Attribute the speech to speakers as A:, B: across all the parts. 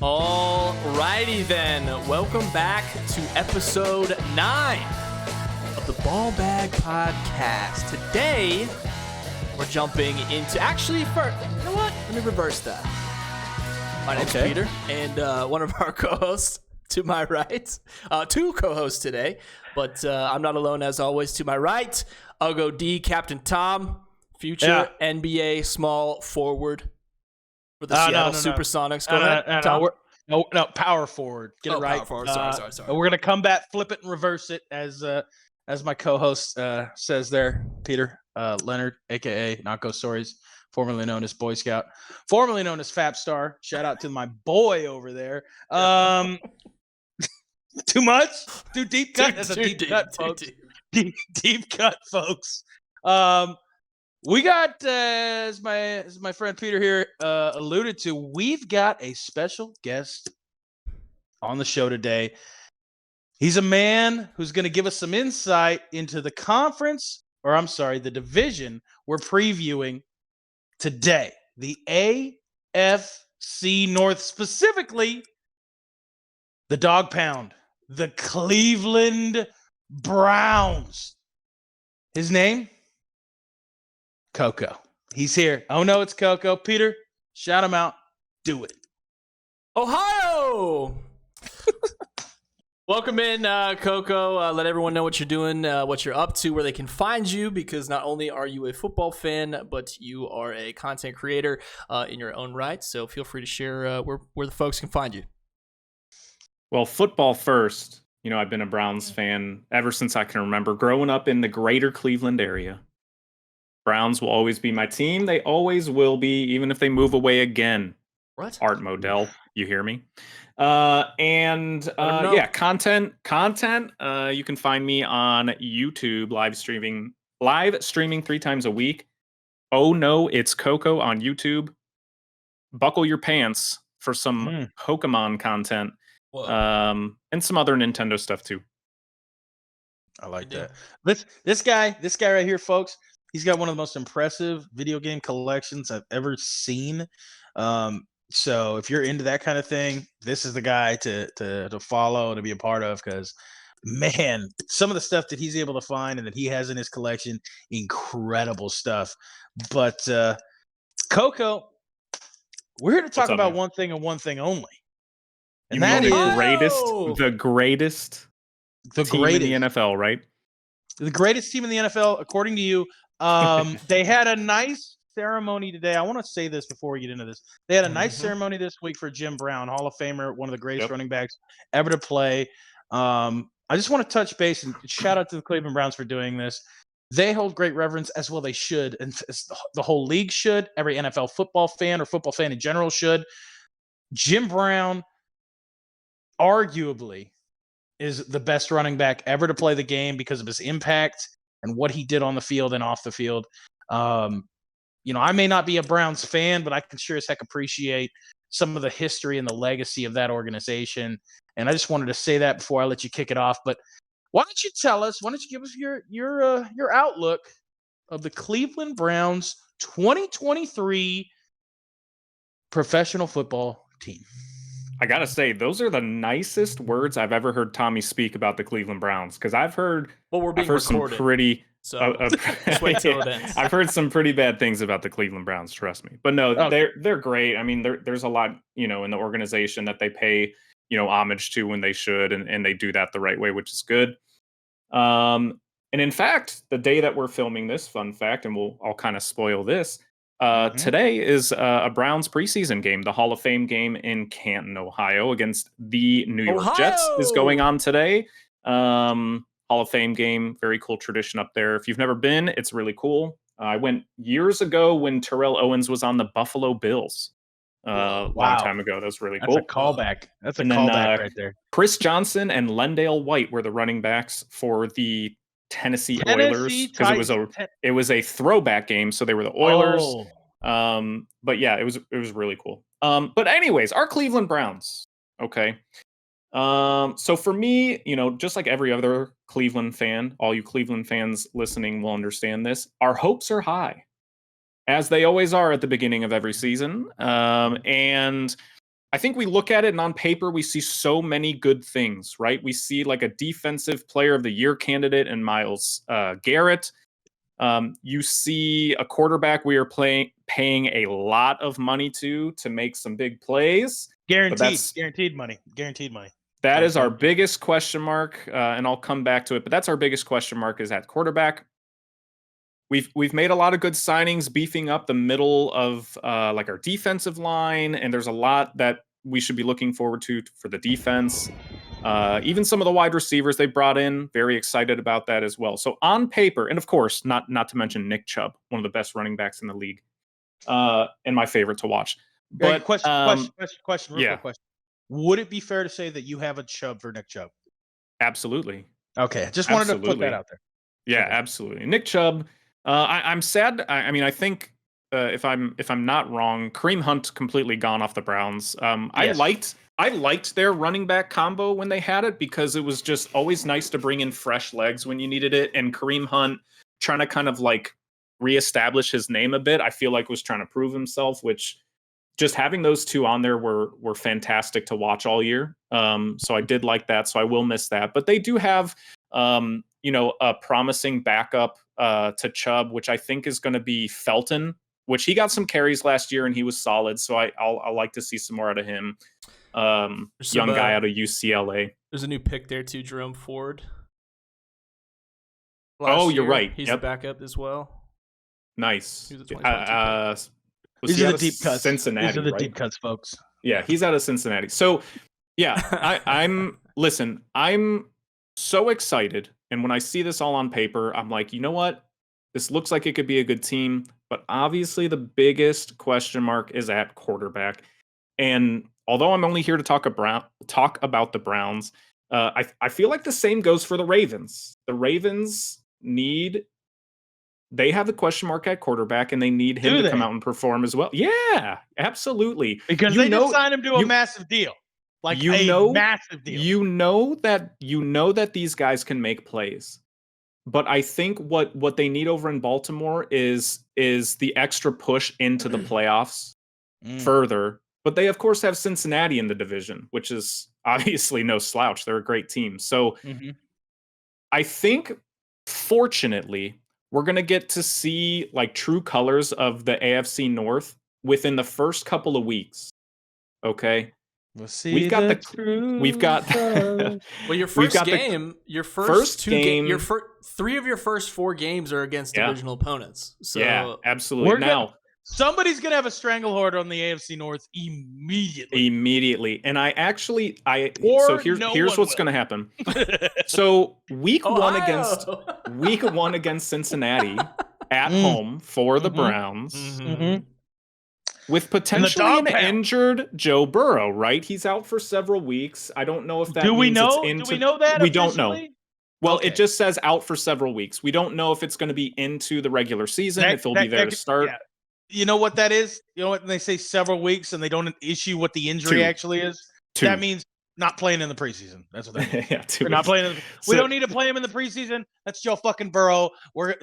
A: Alrighty then, welcome back to episode 9 of the BALLBAG podcast. Today, we're jumping into, actually, first, you know what? Let me reverse that. My name's Peter, and one of our co-hosts to my right, two co-hosts today, but I'm not alone as always. To my right, I'll go D, Captain Tom, future NBA small forward for the Seattle Supersonics. Go ahead, Tom.
B: No, power forward. Get it right.
A: Power forward. Sorry.
B: We're gonna combat, flip it, and reverse it, as my co-host says there, Peter Leonard, aka Naco Stories, formerly known as Boy Scout, formerly known as Fap Star. Shout out to my boy over there. Too much? Too deep cut? That's a deep cut, folks. Deep cut, folks. We got, as my friend Peter here alluded to, we've got a special guest on the show today. He's a man who's going to give us some insight into the division we're previewing today. The AFC North, specifically the Dog Pound, the Cleveland Browns. His name? Coco. He's here. Oh no, it's Coco. Peter, shout him out. Do it.
A: Ohio! Welcome in, Coco. Let everyone know what you're doing, what you're up to, where they can find you, because not only are you a football fan, but you are a content creator in your own right. So feel free to share where the folks can find you.
C: Well, football first. You know, I've been a Browns fan ever since I can remember, growing up in the greater Cleveland area. Browns will always be my team. They always will be, even if they move away again.
A: What?
C: Art Modell, you hear me? Content. You can find me on YouTube live streaming 3 times a week. Oh no, it's Coco on YouTube. Buckle your pants for some Pokemon content. And some other Nintendo stuff too.
B: I like that. This guy right here, folks. He's got one of the most impressive video game collections I've ever seen. So if you're into that kind of thing, this is the guy to follow, to be a part of, because, man, some of the stuff that he's able to find and that he has in his collection, incredible stuff. But Coco, we're here to talk about one thing and one thing only. And that is
C: the greatest team in the NFL, right?
B: The greatest team in the NFL, according to you. They had a nice ceremony today. I want to say this before we get into this. They had a nice ceremony this week for Jim Brown, Hall of Famer, one of the greatest running backs ever to play. I just want to touch base and shout out to the Cleveland Browns for doing this. They hold great reverence, as well they should, and the whole league should. Every NFL football fan or football fan in general should. Jim Brown, arguably, is the best running back ever to play the game because of his impact and what he did on the field and off the field. I may not be a Browns fan, but I can sure as heck appreciate some of the history and the legacy of that organization. And I just wanted to say that before I let you kick it off. But why don't you give us your outlook of the Cleveland Browns 2023 professional football team?
C: I gotta say, those are the nicest words I've ever heard Tommy speak about the Cleveland Browns, because I've heard some pretty.
A: Just wait till it ends.
C: I've heard some pretty bad things about the Cleveland Browns. Trust me, but no, they're great. I mean, there's a lot, in the organization that they pay, homage to when they should, and they do that the right way, which is good. And in fact, the day that we're filming this, fun fact, and I'll kind of spoil this. Today is a Browns preseason game. The Hall of Fame game in Canton, Ohio, against the New York Jets is going on today. Hall of Fame game, very cool tradition up there. If you've never been, it's really cool. I went years ago when Terrell Owens was on the Buffalo Bills. Long time ago. That was really cool.
B: That's a callback. That's a callback right there.
C: Chris Johnson and Lendale White were the running backs for the Tennessee Oilers, because it was a throwback game, so they were the Oilers. But yeah, it was really cool. But anyways, our Cleveland Browns. Okay. So for me, just like every other Cleveland fan, all you Cleveland fans listening will understand this. Our hopes are high, as they always are at the beginning of every season. And I think we look at it and on paper, we see so many good things, right? We see like a defensive player of the year candidate in Myles Garrett. You see a quarterback we are paying a lot of money to make some big plays.
B: Guaranteed money.
C: That is our biggest question mark, and I'll come back to it. But that's our biggest question mark is at quarterback. We've made a lot of good signings, beefing up the middle of like our defensive line, and there's a lot that we should be looking forward to for the defense. Even some of the wide receivers they brought in, very excited about that as well. So on paper, and of course, not to mention Nick Chubb, one of the best running backs in the league, and my favorite to watch. But
B: question.
C: Yeah.
B: Question. Would it be fair to say that you have a Chubb for Nick Chubb?
C: Absolutely.
B: Okay, just wanted to put that out there.
C: Yeah,
B: okay.
C: Absolutely. Nick Chubb. I'm sad. I mean, I think if I'm not wrong, Kareem Hunt completely gone off the Browns.
B: Yes.
C: I liked their running back combo when they had it because it was just always nice to bring in fresh legs when you needed it. And Kareem Hunt trying to kind of like reestablish his name a bit, I feel like was trying to prove himself, which just having those two on there were fantastic to watch all year. So I did like that. So I will miss that. But they do have a promising backup to Chubb, which I think is going to be Felton, which he got some carries last year and he was solid. So I'll like to see some more out of him. Young guy out of UCLA.
A: There's a new pick there too, Jerome Ford.
C: You're right.
A: He's a backup as well.
C: Nice.
B: These are the deep cuts.
C: Cincinnati,
B: These are the
C: right?
B: deep cuts, folks.
C: Yeah, he's out of Cincinnati. So, yeah, I'm so excited. And when I see this all on paper, I'm like, you know what? This looks like it could be a good team. But obviously, the biggest question mark is at quarterback. And although I'm only here to talk about the Browns, I feel like the same goes for the Ravens. The Ravens they have the question mark at quarterback, and they need him to come out and perform as well. Yeah, absolutely.
B: Because they did sign him to a massive deal. Massive deal.
C: You know that these guys can make plays. But I think what they need over in Baltimore is the extra push into the playoffs further. But they, of course, have Cincinnati in the division, which is obviously no slouch. They're a great team. So I think, fortunately, we're going to get to see like true colors of the AFC North within the first couple of weeks. Okay?
B: We'll see.
C: We've got
A: well, your first game, three of your first four games are against divisional opponents. So
C: yeah, absolutely.
B: Somebody's gonna have a stranglehold on the AFC North immediately.
C: And here's what's gonna happen. So week one against Cincinnati at home for the Browns. With potentially an injured Joe Burrow, right? He's out for several weeks. I don't know if that
B: Do we
C: means
B: know?
C: it's into...
B: Do we know that?
C: We don't know. Well,
B: okay.
C: It just says out for several weeks. We don't know if it's going to be into the regular season, if he'll be there to start.
B: Yeah. You know what that is? You know what they say several weeks and they don't issue what the injury actually is? That means not playing in the preseason. That's what that means. Yeah, we're not playing. We don't need to play him in the preseason. That's Joe fucking Burrow.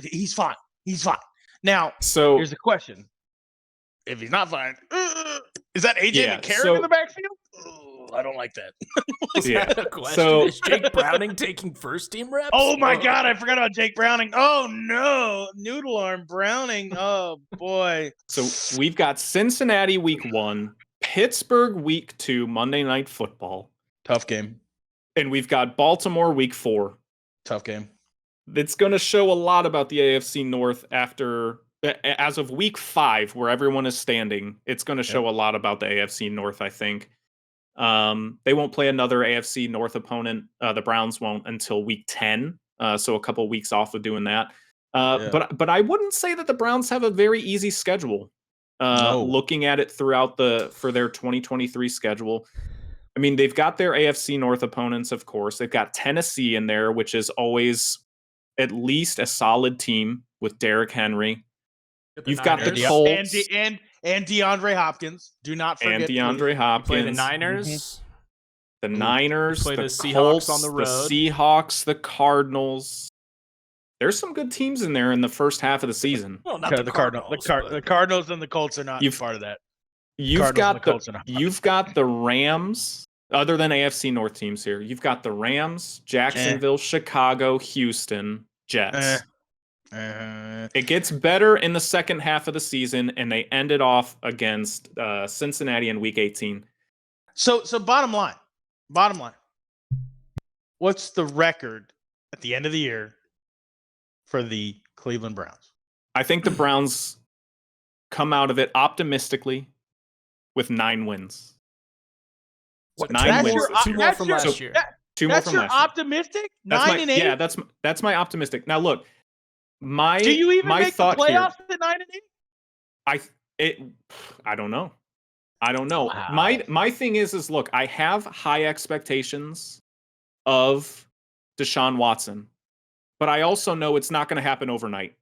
B: He's fine. He's fine. Now, here's the question. If he's not fine, is that AJ McCarron in the backfield? I don't like that.
A: That a question? Is Jake Browning taking first team reps?
B: Oh my God, I forgot about Jake Browning. Oh no, noodle arm Browning. Oh boy.
C: So we've got Cincinnati week 1, Pittsburgh week 2, Monday Night Football.
B: Tough game.
C: And we've got Baltimore week 4.
B: Tough game.
C: It's going to show a lot about the AFC North as of week 5, where everyone is standing. It's going to show a lot about the AFC North, I think. They won't play another AFC North opponent. The Browns won't until week 10. So a couple of weeks off of doing that. But I wouldn't say that the Browns have a very easy schedule. Looking at it for their 2023 schedule. I mean, they've got their AFC North opponents, of course. They've got Tennessee in there, which is always at least a solid team with Derrick Henry. You've got the Colts
B: and DeAndre Hopkins. Do not forget.
C: And DeAndre Hopkins.
A: Play the Niners.
C: The Niners.
A: Play the Seahawks
C: Colts,
A: on the road.
C: The Seahawks, the Cardinals. There's some good teams in there in the first half of the season.
A: Well, not the Cardinals.
B: The Cardinals and the Colts are not part of that.
C: You've
B: Cardinals and
C: got
B: the Colts and a
C: you've got the Rams. Other than AFC North teams here, you've got the Rams, Jacksonville, Chicago, Houston, Jets. It gets better in the second half of the season, and they ended off against Cincinnati in Week 18.
B: So bottom line, what's the record at the end of the year for the Cleveland Browns?
C: I think the Browns come out of it optimistically with 9 wins.
A: What,
C: 9 wins.
A: Two more from last year.
C: Two more from last year.
B: Optimistic? 9-8?
C: Yeah, that's my optimistic. Now look,
B: do you even make the playoffs at 9-8?
C: I don't know. Wow. My thing is look, I have high expectations of Deshaun Watson, but I also know it's not going to happen overnight.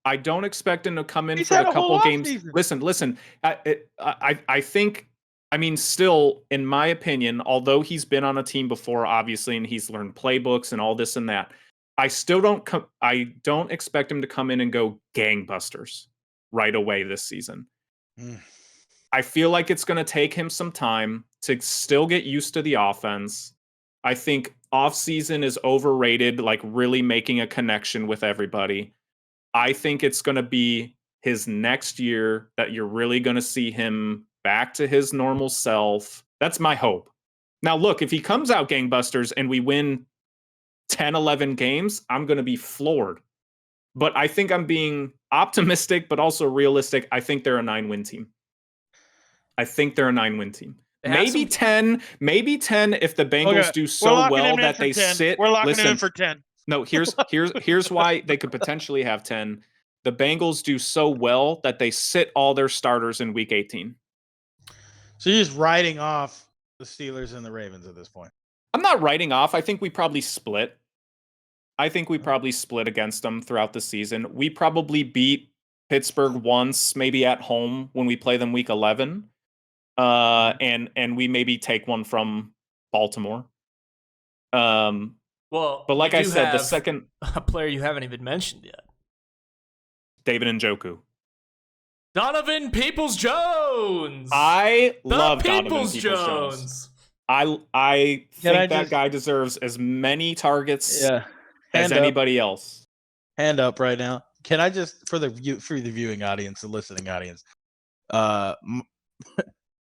C: I don't expect him to come in for a couple games. Listen. I think. I mean, still, in my opinion, although he's been on a team before, obviously, and he's learned playbooks and all this and that, I still don't expect him to come in and go gangbusters right away this season. I feel like it's going to take him some time to still get used to the offense. I think offseason is overrated, like really making a connection with everybody. I think it's going to be his next year that you're really going to see him back to his normal self. That's my hope. Now, look, if he comes out gangbusters and we win 10, 11 games, I'm going to be floored. But I think I'm being optimistic, but also realistic. I think they're a 9-win team. Maybe 10 if the Bengals do so well that they sit.
B: We're locking in for 10.
C: No, here's why they could potentially have 10. The Bengals do so well that they sit all their starters in Week 18.
B: So you're just writing off the Steelers and the Ravens at this point?
C: I'm not writing off. I think we probably split. Against them throughout the season. We probably beat Pittsburgh once, maybe at home when we play them Week 11. And we maybe take one from Baltimore.
A: Well,
C: but like I said, the second
A: a player you haven't even mentioned yet,
C: David Njoku.
A: Donovan Peoples-Jones.
C: I love Donovan Peoples-Jones. I think that guy deserves as many targets as anybody else.
B: Hand up right now. Can I just, for the viewing audience, the listening audience,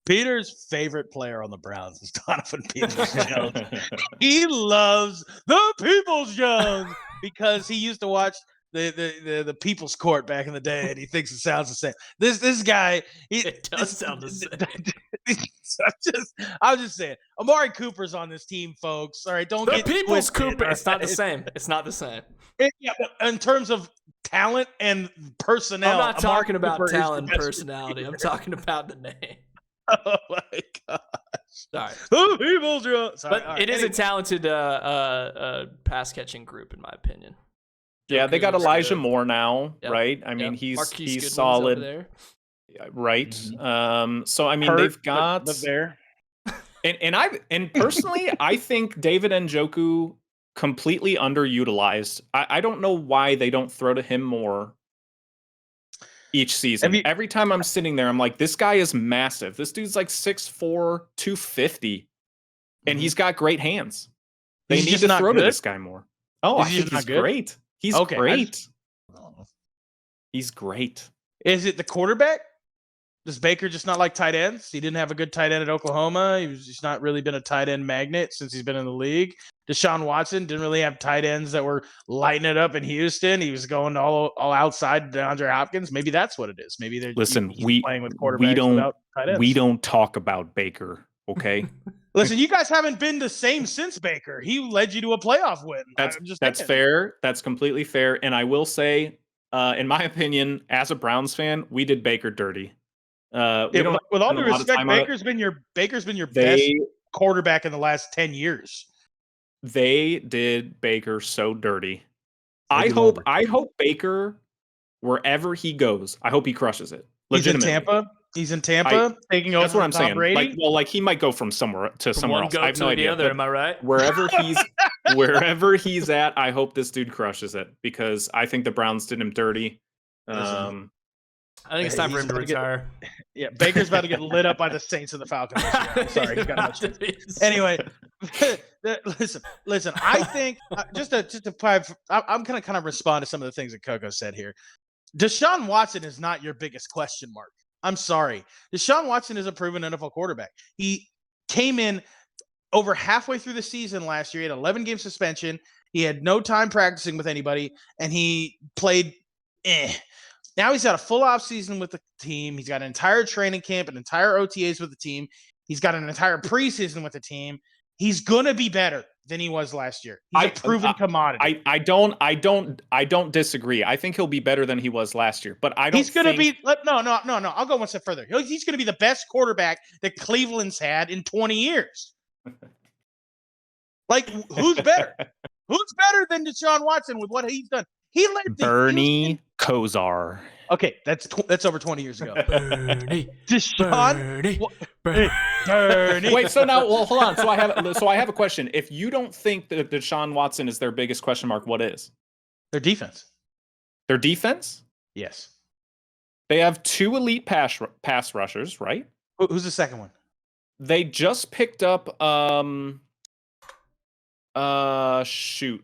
B: Peter's favorite player on the Browns is Donovan Peoples-Jones. He loves the Peoples-Jones because he used to watch the People's Court back in the day, and he thinks it sounds the same. This guy,
A: it does sound the same.
B: I'm just saying, Amari Cooper's on this team, folks. All right, don't get
A: People's Cooper. It's not the same. It's not the same.
B: In terms of talent and personnel,
A: I'm not talking about talent and personality. I'm talking about the name.
B: Oh my gosh!
A: Sorry,
B: the Peoples-Jones.
A: But it is a talented pass catching group, in my opinion.
C: Yeah, they got Elijah Moore now, right? I mean, he's solid there. Right.
B: Mm-hmm.
C: So I mean, they've got
B: the bear.
C: And personally, I think David Njoku completely underutilized. I don't know why they don't throw to him more each season. Every time I'm sitting there, I'm like, this guy is massive. This dude's like 6'4", 250, and he's got great hands. They need to throw to this guy more. Oh, I think he's great. He's great. He's great.
B: Is it the quarterback? Does Baker just not like tight ends? He didn't have a good tight end at Oklahoma. He's not really been a tight end magnet since he's been in the league. Deshaun Watson didn't really have tight ends that were lighting it up in Houston. He was going all outside DeAndre Hopkins. Maybe that's what it is. Maybe they're playing with quarterbacks without tight ends.
C: We don't talk about Baker, okay?
B: Listen, you guys haven't been the same since Baker. He led you to a playoff win.
C: That's fair. That's completely fair. And I will say, in my opinion, as a Browns fan, we did Baker dirty.
B: With all due respect, Baker's been your best quarterback in the last 10 years.
C: They did Baker so dirty. I hope Baker, wherever he goes, I hope he crushes it.
B: He's in Tampa, taking over.
C: That's what I'm saying.
B: Brady.
C: Like he might go from somewhere to somewhere else. I have no idea.
A: Am I right?
C: Wherever he's at, I hope this dude crushes it because I think the Browns did him dirty.
A: I think it's time for him to retire.
B: Yeah, Baker's about to get lit up by the Saints and the Falcons. I'm sorry, he's got much. Anyway, listen. I think I'm gonna kind of respond to some of the things that Coco said here. Deshaun Watson is not your biggest question mark. I'm sorry. Deshaun Watson is a proven NFL quarterback. He came in over halfway through the season last year. He had 11-game suspension. He had no time practicing with anybody, and he played. Now he's got a full off season with the team. He's got an entire training camp, an entire OTAs with the team. He's got an entire preseason with the team. He's gonna be better than he was last year. He's a proven commodity.
C: I don't disagree. I think he'll be better than he was last year, but I don't.
B: He's gonna be no. I'll go one step further. He's gonna be the best quarterback that Cleveland's had in 20 years. Like, who's better? Who's better than Deshaun Watson with what he's done? He led
C: Bernie Kosar.
B: Okay, that's over 20 years ago.
A: Bernie.
B: Deshaun.
C: Bernie. Wait, so now, hold on. So I have a question. If you don't think that Deshaun Watson is their biggest question mark, what is?
B: Their defense.
C: Their defense?
B: Yes.
C: They have 2 elite pass rushers, right?
B: Who's the second one?
C: They just picked up shoot.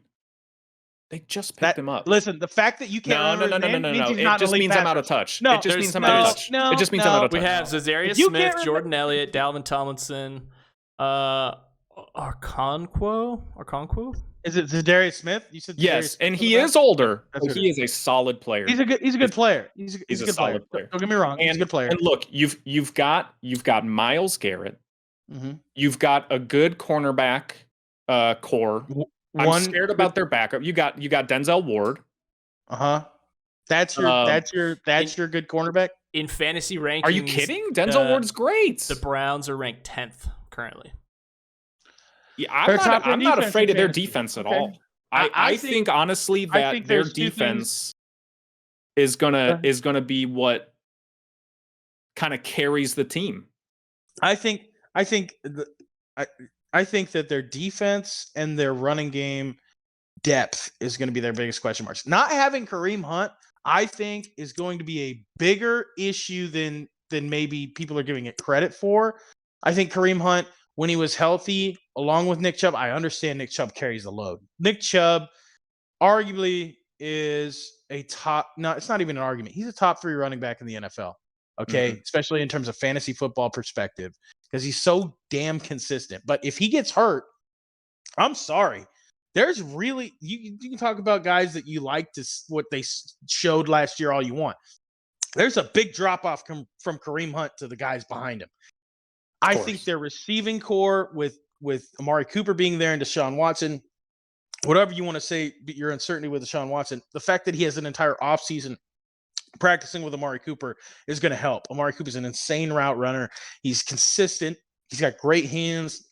C: They just picked him up.
B: Listen, the fact that you can't
C: No. It just means I'm out of touch. It just means I'm out of touch. It just means I'm out of touch.
A: We have Za'Darius Smith, Jordan Elliott, Dalvin Tomlinson, Okonkwo.
B: Is it Za'Darius Smith? You said
C: yes, and he is older. But he is a solid player.
B: He's a good player. He's a good
C: solid player.
B: Don't get me wrong. He's a good player.
C: And look, you've got Myles Garrett.
B: Mm-hmm.
C: You've got a good cornerback core. I'm scared about their backup. You got Denzel Ward.
B: That's your good cornerback
A: in fantasy rankings.
C: Are you kidding? Denzel Ward's great.
A: The Browns are ranked 10th currently.
C: Yeah, I'm not afraid of their defense at all. I think honestly that their defense is gonna be what kind of carries the team.
B: I think that their defense and their running game depth is going to be their biggest question marks. Not having Kareem Hunt, I think, is going to be a bigger issue than maybe people are giving it credit for. I think Kareem Hunt, when he was healthy, along with Nick Chubb, I understand Nick Chubb carries the load. Nick Chubb arguably is it's not even an argument. He's a top 3 running back in the NFL. Okay, especially in terms of fantasy football perspective, because he's so damn consistent. But if he gets hurt, I'm sorry. There's really you can talk about guys that you like to what they showed last year all you want. There's a big drop off from Kareem Hunt to the guys behind him. I think their receiving core with Amari Cooper being there and Deshaun Watson, whatever you want to say, your uncertainty with Deshaun Watson, the fact that he has an entire offseason practicing with Amari Cooper is going to help. Amari Cooper is an insane route runner. He's consistent. He's got great hands.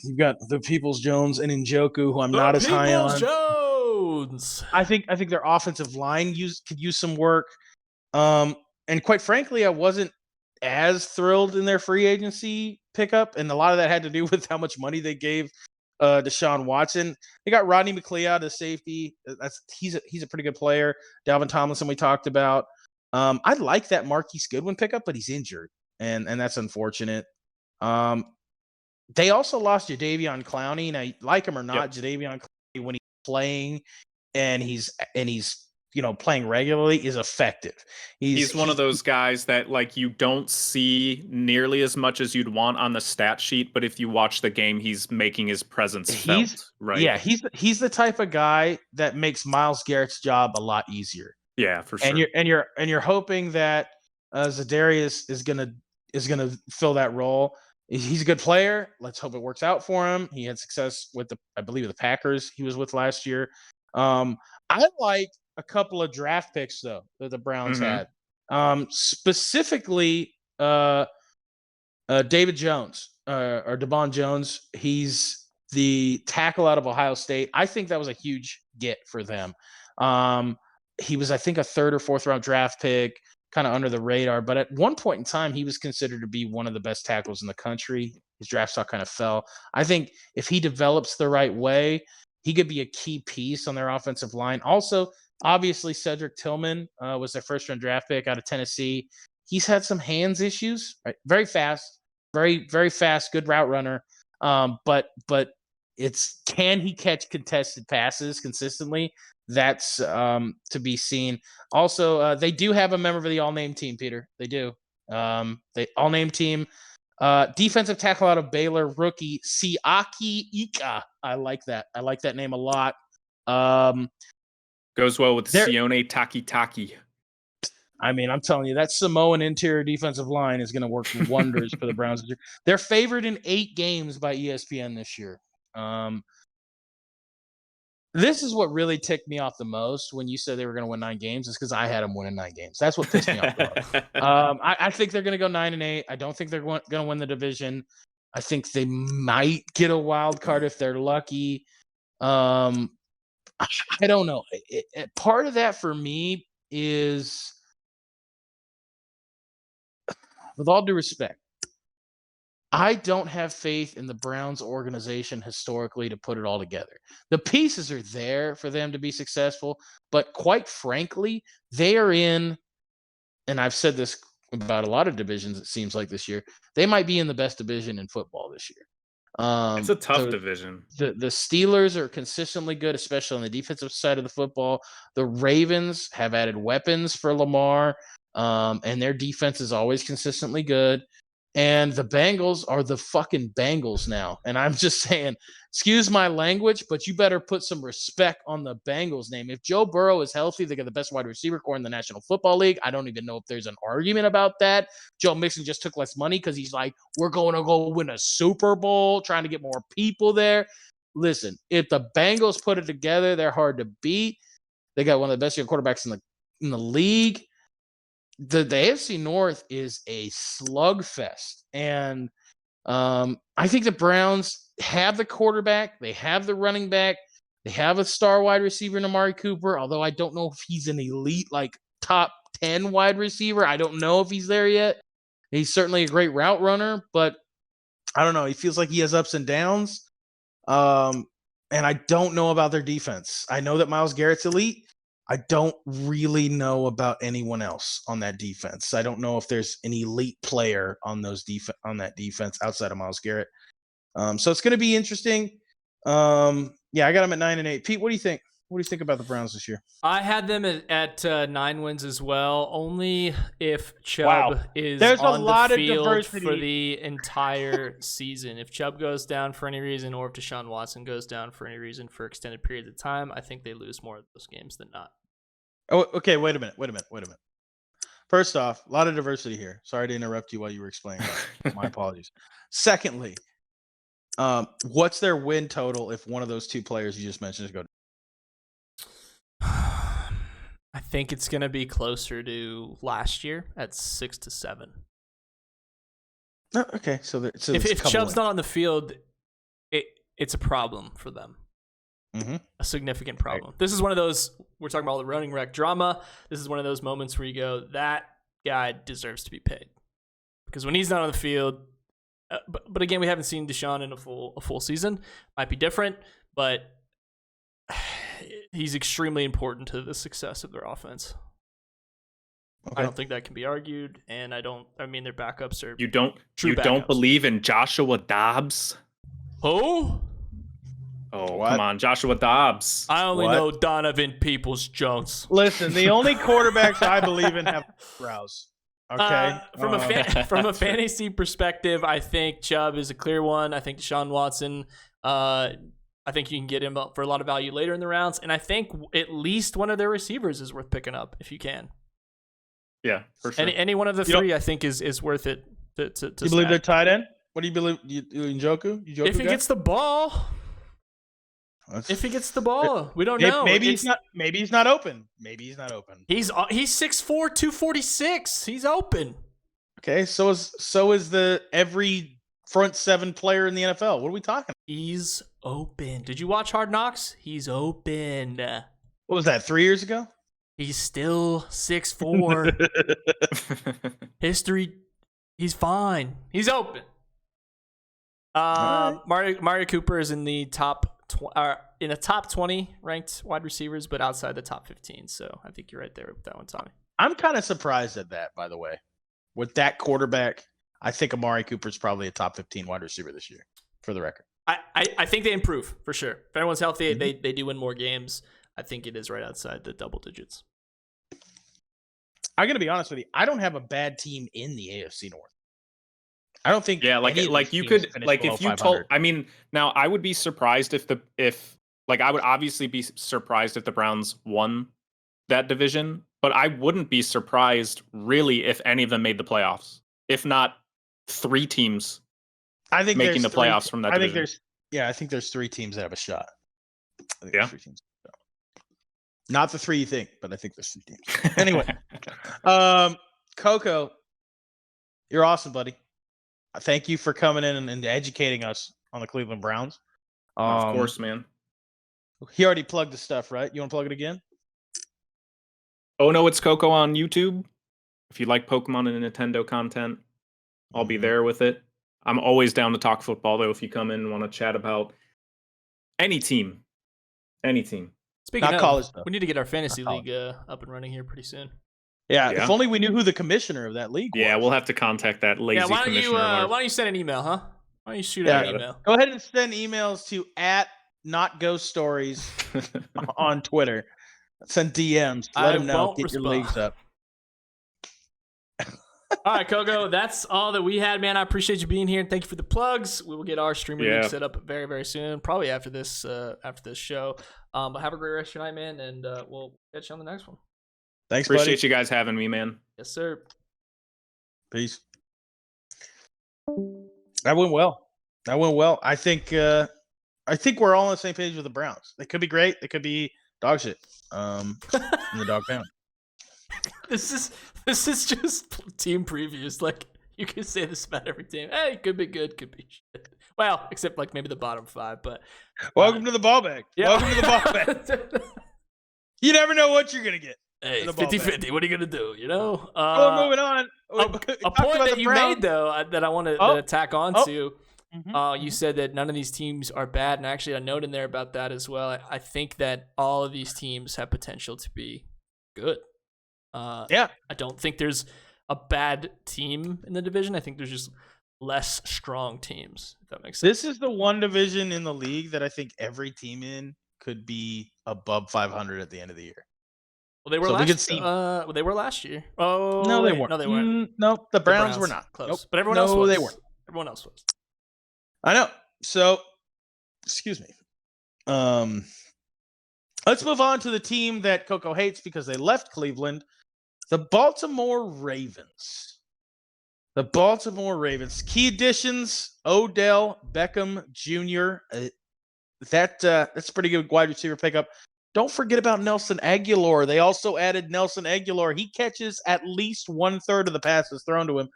B: You've got the Peoples Jones and Njoku, who I'm not as high on.
A: Jones.
B: I think their offensive line could use some work. And quite frankly, I wasn't as thrilled in their free agency pickup, and a lot of that had to do with how much money they gave Deshaun Watson. They got Rodney McLeod as safety. He's a pretty good player. Dalvin Tomlinson we talked about. I like that Marquise Goodwin pickup, but he's injured, and that's unfortunate. They also lost Jadeveon Clowney. Now, like him or not, Jadeveon Clowney, when he's playing and he's playing regularly, is effective.
C: He's one of those guys that like you don't see nearly as much as you'd want on the stat sheet, but if you watch the game, he's making his presence felt. Right? Yeah,
B: he's the type of guy that makes Myles Garrett's job a lot easier.
C: Yeah, for sure.
B: And you're hoping that Za'Darius is gonna fill that role. He's a good player. Let's hope it works out for him. He had success with I believe the Packers he was with last year. I like a couple of draft picks though that the Browns had. Specifically David Jones or Devon Jones. He's the tackle out of Ohio State. I think that was a huge get for them. He was, I think, a 3rd or 4th round draft pick, kind of under the radar. But at one point in time, he was considered to be one of the best tackles in the country. His draft stock kind of fell. I think if he develops the right way, he could be a key piece on their offensive line. Also, Obviously, Cedric Tillman was their first-round draft pick out of Tennessee. He's had some hands issues. Right? Very fast, very fast, good route runner. But it's can he catch contested passes consistently? That's to be seen. Also, they do have a member of the all-name team, Peter. They do. They all-name team. Defensive tackle out of Baylor, rookie Siaki Ika. I like that. I like that name a lot.
C: Goes well with Sione Taki.
B: I mean, I'm telling you, that Samoan interior defensive line is going to work wonders for the Browns this year. They're favored in 8 games by ESPN this year. This is what really ticked me off the most when you said they were going to win 9 games, is because I had them winning 9 games. That's what pissed me off the most. I think they're going to go 9-8. I don't think they're going to win the division. I think they might get a wild card if they're lucky. I don't know. Part of that for me is, with all due respect, I don't have faith in the Browns organization historically to put it all together. The pieces are there for them to be successful, but quite frankly, they are in, and I've said this about a lot of divisions, it seems like this year, they might be in the best division in football this year.
C: It's a tough division.
B: The Steelers are consistently good, especially on the defensive side of the football. The Ravens have added weapons for Lamar, and their defense is always consistently good. And the Bengals are the fucking Bengals now. And I'm just saying, excuse my language, but you better put some respect on the Bengals name. If Joe Burrow is healthy, they got the best wide receiver core in the National Football League. I don't even know if there's an argument about that. Joe Mixon just took less money because he's like, we're going to go win a Super Bowl, trying to get more people there. Listen, if the Bengals put it together, they're hard to beat. They got one of the best young quarterbacks in the league. The AFC North is a slugfest, and I think the Browns have the quarterback, they have the running back, they have a star wide receiver in Amari Cooper, although I don't know if he's an elite, like, top 10 wide receiver. I don't know if he's there yet. He's certainly a great route runner, but I don't know. He feels like he has ups and downs, and I don't know about their defense. I know that Myles Garrett's elite. I don't really know about anyone else on that defense. I don't know if there's an elite player on that defense outside of Myles Garrett. So it's going to be interesting. Yeah, I got them at 9-8. Pete, what do you think? What do you think about the Browns this year?
A: I had them at 9 wins as well. Only if Chubb is
B: There's
A: on
B: a lot
A: the
B: of
A: field
B: diversity
A: for the entire season. If Chubb goes down for any reason, or if Deshaun Watson goes down for any reason for extended periods of time, I think they lose more of those games than not.
B: Oh, okay. Wait a minute. First off, a lot of diversity here. Sorry to interrupt you while you were explaining that. My apologies. Secondly, what's their win total if one of those 2 players you just mentioned is go?
A: I think it's going to be closer to last year at 6-7.
B: Oh, okay, so
A: if Chubb's not on the field, it's a problem for them.
B: Mm-hmm.
A: A significant problem. Right. This is one of those, we're talking about the running wreck drama. This is one of those moments where you go, that guy deserves to be paid. Because when he's not on the field, but again, we haven't seen Deshaun in a full season. Might be different, but he's extremely important to the success of their offense. Okay. I don't think that can be argued, and I mean their backups are
C: You don't believe in Joshua Dobbs?
A: Who?
C: Oh, what? Come on, Joshua Dobbs.
A: I only know Donovan Peoples-Jones.
B: Listen, the only quarterbacks I believe in have brows. Okay.
A: From a fantasy perspective, I think Chubb is a clear one. I think Deshaun Watson, I think you can get him up for a lot of value later in the rounds, and I think at least one of their receivers is worth picking up if you can.
C: Yeah, for sure.
A: Any one of the 3, I think, is worth it. To
B: you believe they're tight end? What do you believe? You Njoku?
A: If he gets the ball. If he gets the ball, we don't know.
B: Maybe he's not. Maybe he's not open. He's
A: 6'4", 246. He's open.
B: Okay, so is the every front 7 player in the NFL. What are we talking?
A: He's open. Did you watch Hard Knocks? He's open.
B: What was that? 3 years ago?
A: He's still 6'4". History. He's fine. He's open. Right. Mario Cooper is in the top in the top 20 ranked wide receivers, but outside the top 15. So I think you're right there with that one, Tommy.
B: I'm kind of surprised at that, by the way. With that quarterback, I think Amari Cooper's probably a top 15 wide receiver this year, for the record.
A: I think they improve, for sure. If everyone's healthy, they do win more games. I think it is right outside the double digits.
B: I'm going to be honest with you. I don't have a bad team in the AFC North. I don't think.
C: Yeah, like you could, like if you told, I mean, now I would be surprised if I would obviously be surprised if the Browns won that division, but I wouldn't be surprised really if any of them made the playoffs. If not 3 teams making the playoffs from that division.
B: I think there's 3 teams that have a shot.
C: Yeah.
B: 3 teams. Not the 3 you think, but I think there's 3 teams. Anyway, Coco, you're awesome, buddy. Thank you for coming in and educating us on the Cleveland Browns.
C: Of course, man.
B: He already plugged the stuff, right? You want to plug it again?
C: Oh, no, it's Coco on YouTube. If you like Pokemon and Nintendo content, I'll be there with it. I'm always down to talk football, though, if you come in and want to chat about any team. Any team.
A: Speaking of college, we need to get our fantasy league up and running here pretty soon.
B: Yeah, if only we knew who the commissioner of that league was.
C: Yeah, we'll have to contact that lazy commissioner.
A: Why don't you send an email, huh? Why don't you shoot out an email?
B: Go ahead and send emails to @NotGhostStories on Twitter. Send DMs. Let them know. Get your leagues up.
A: All right, Coco, that's all that we had, man. I appreciate you being here, and thank you for the plugs. We will get our streamer league set up very, very soon, probably after this show. But have a great rest of your night, man, and we'll catch you on the next one.
B: Thanks,
C: Appreciate you guys having me, man.
A: Yes, sir.
B: Peace. That went well. I think we're all on the same page with the Browns. They could be great. They could be dog shit. In the dog pound.
A: This is just team previews. Like, you can say this about every team. Hey, could be good, could be shit. Well, except like maybe the bottom 5. But
B: welcome to the ball bag. Yeah. Welcome to the ball bag. You never know what you're gonna get.
A: Hey, 50-50. What are you going to do, you know?
B: Moving on.
A: A point that you made, though, that I want to tack on to, you said that none of these teams are bad, and actually a note in there about that as well. I think that all of these teams have potential to be good. I don't think there's a bad team in the division. I think there's just less strong teams, if that makes sense.
B: This is the one division in the league that I think every team in could be above 500 at the end of the year.
A: Well, they were they were last year. Oh,
B: no, they weren't.
A: No, they weren't.
B: No, the Browns were not.
A: Close.
B: Nope.
A: But everyone else was.
B: They weren't.
A: Everyone else was.
B: I know. So, excuse me. Let's move on to the team that Coco hates because they left Cleveland. The Baltimore Ravens. The Baltimore Ravens. Key additions: Odell Beckham Jr. That's a pretty good wide receiver pickup. Don't forget about Nelson Aguilar. They also added Nelson Aguilar. He catches at least 1/3 of the passes thrown to him.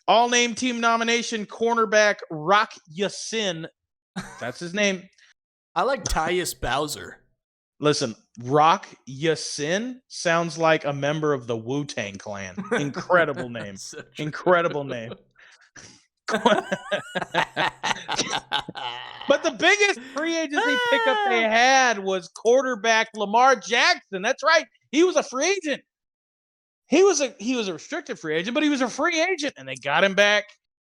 B: All-name team nomination, cornerback Rock Yassin. That's his name.
A: I like Tyus Bowser.
B: Listen, Rock Yassin sounds like a member of the Wu-Tang Clan. Incredible name. Incredible name. But the biggest free agency pickup they had was quarterback Lamar Jackson. That's right. He was a free agent. He was a restricted free agent, but he was a free agent, and they got him back.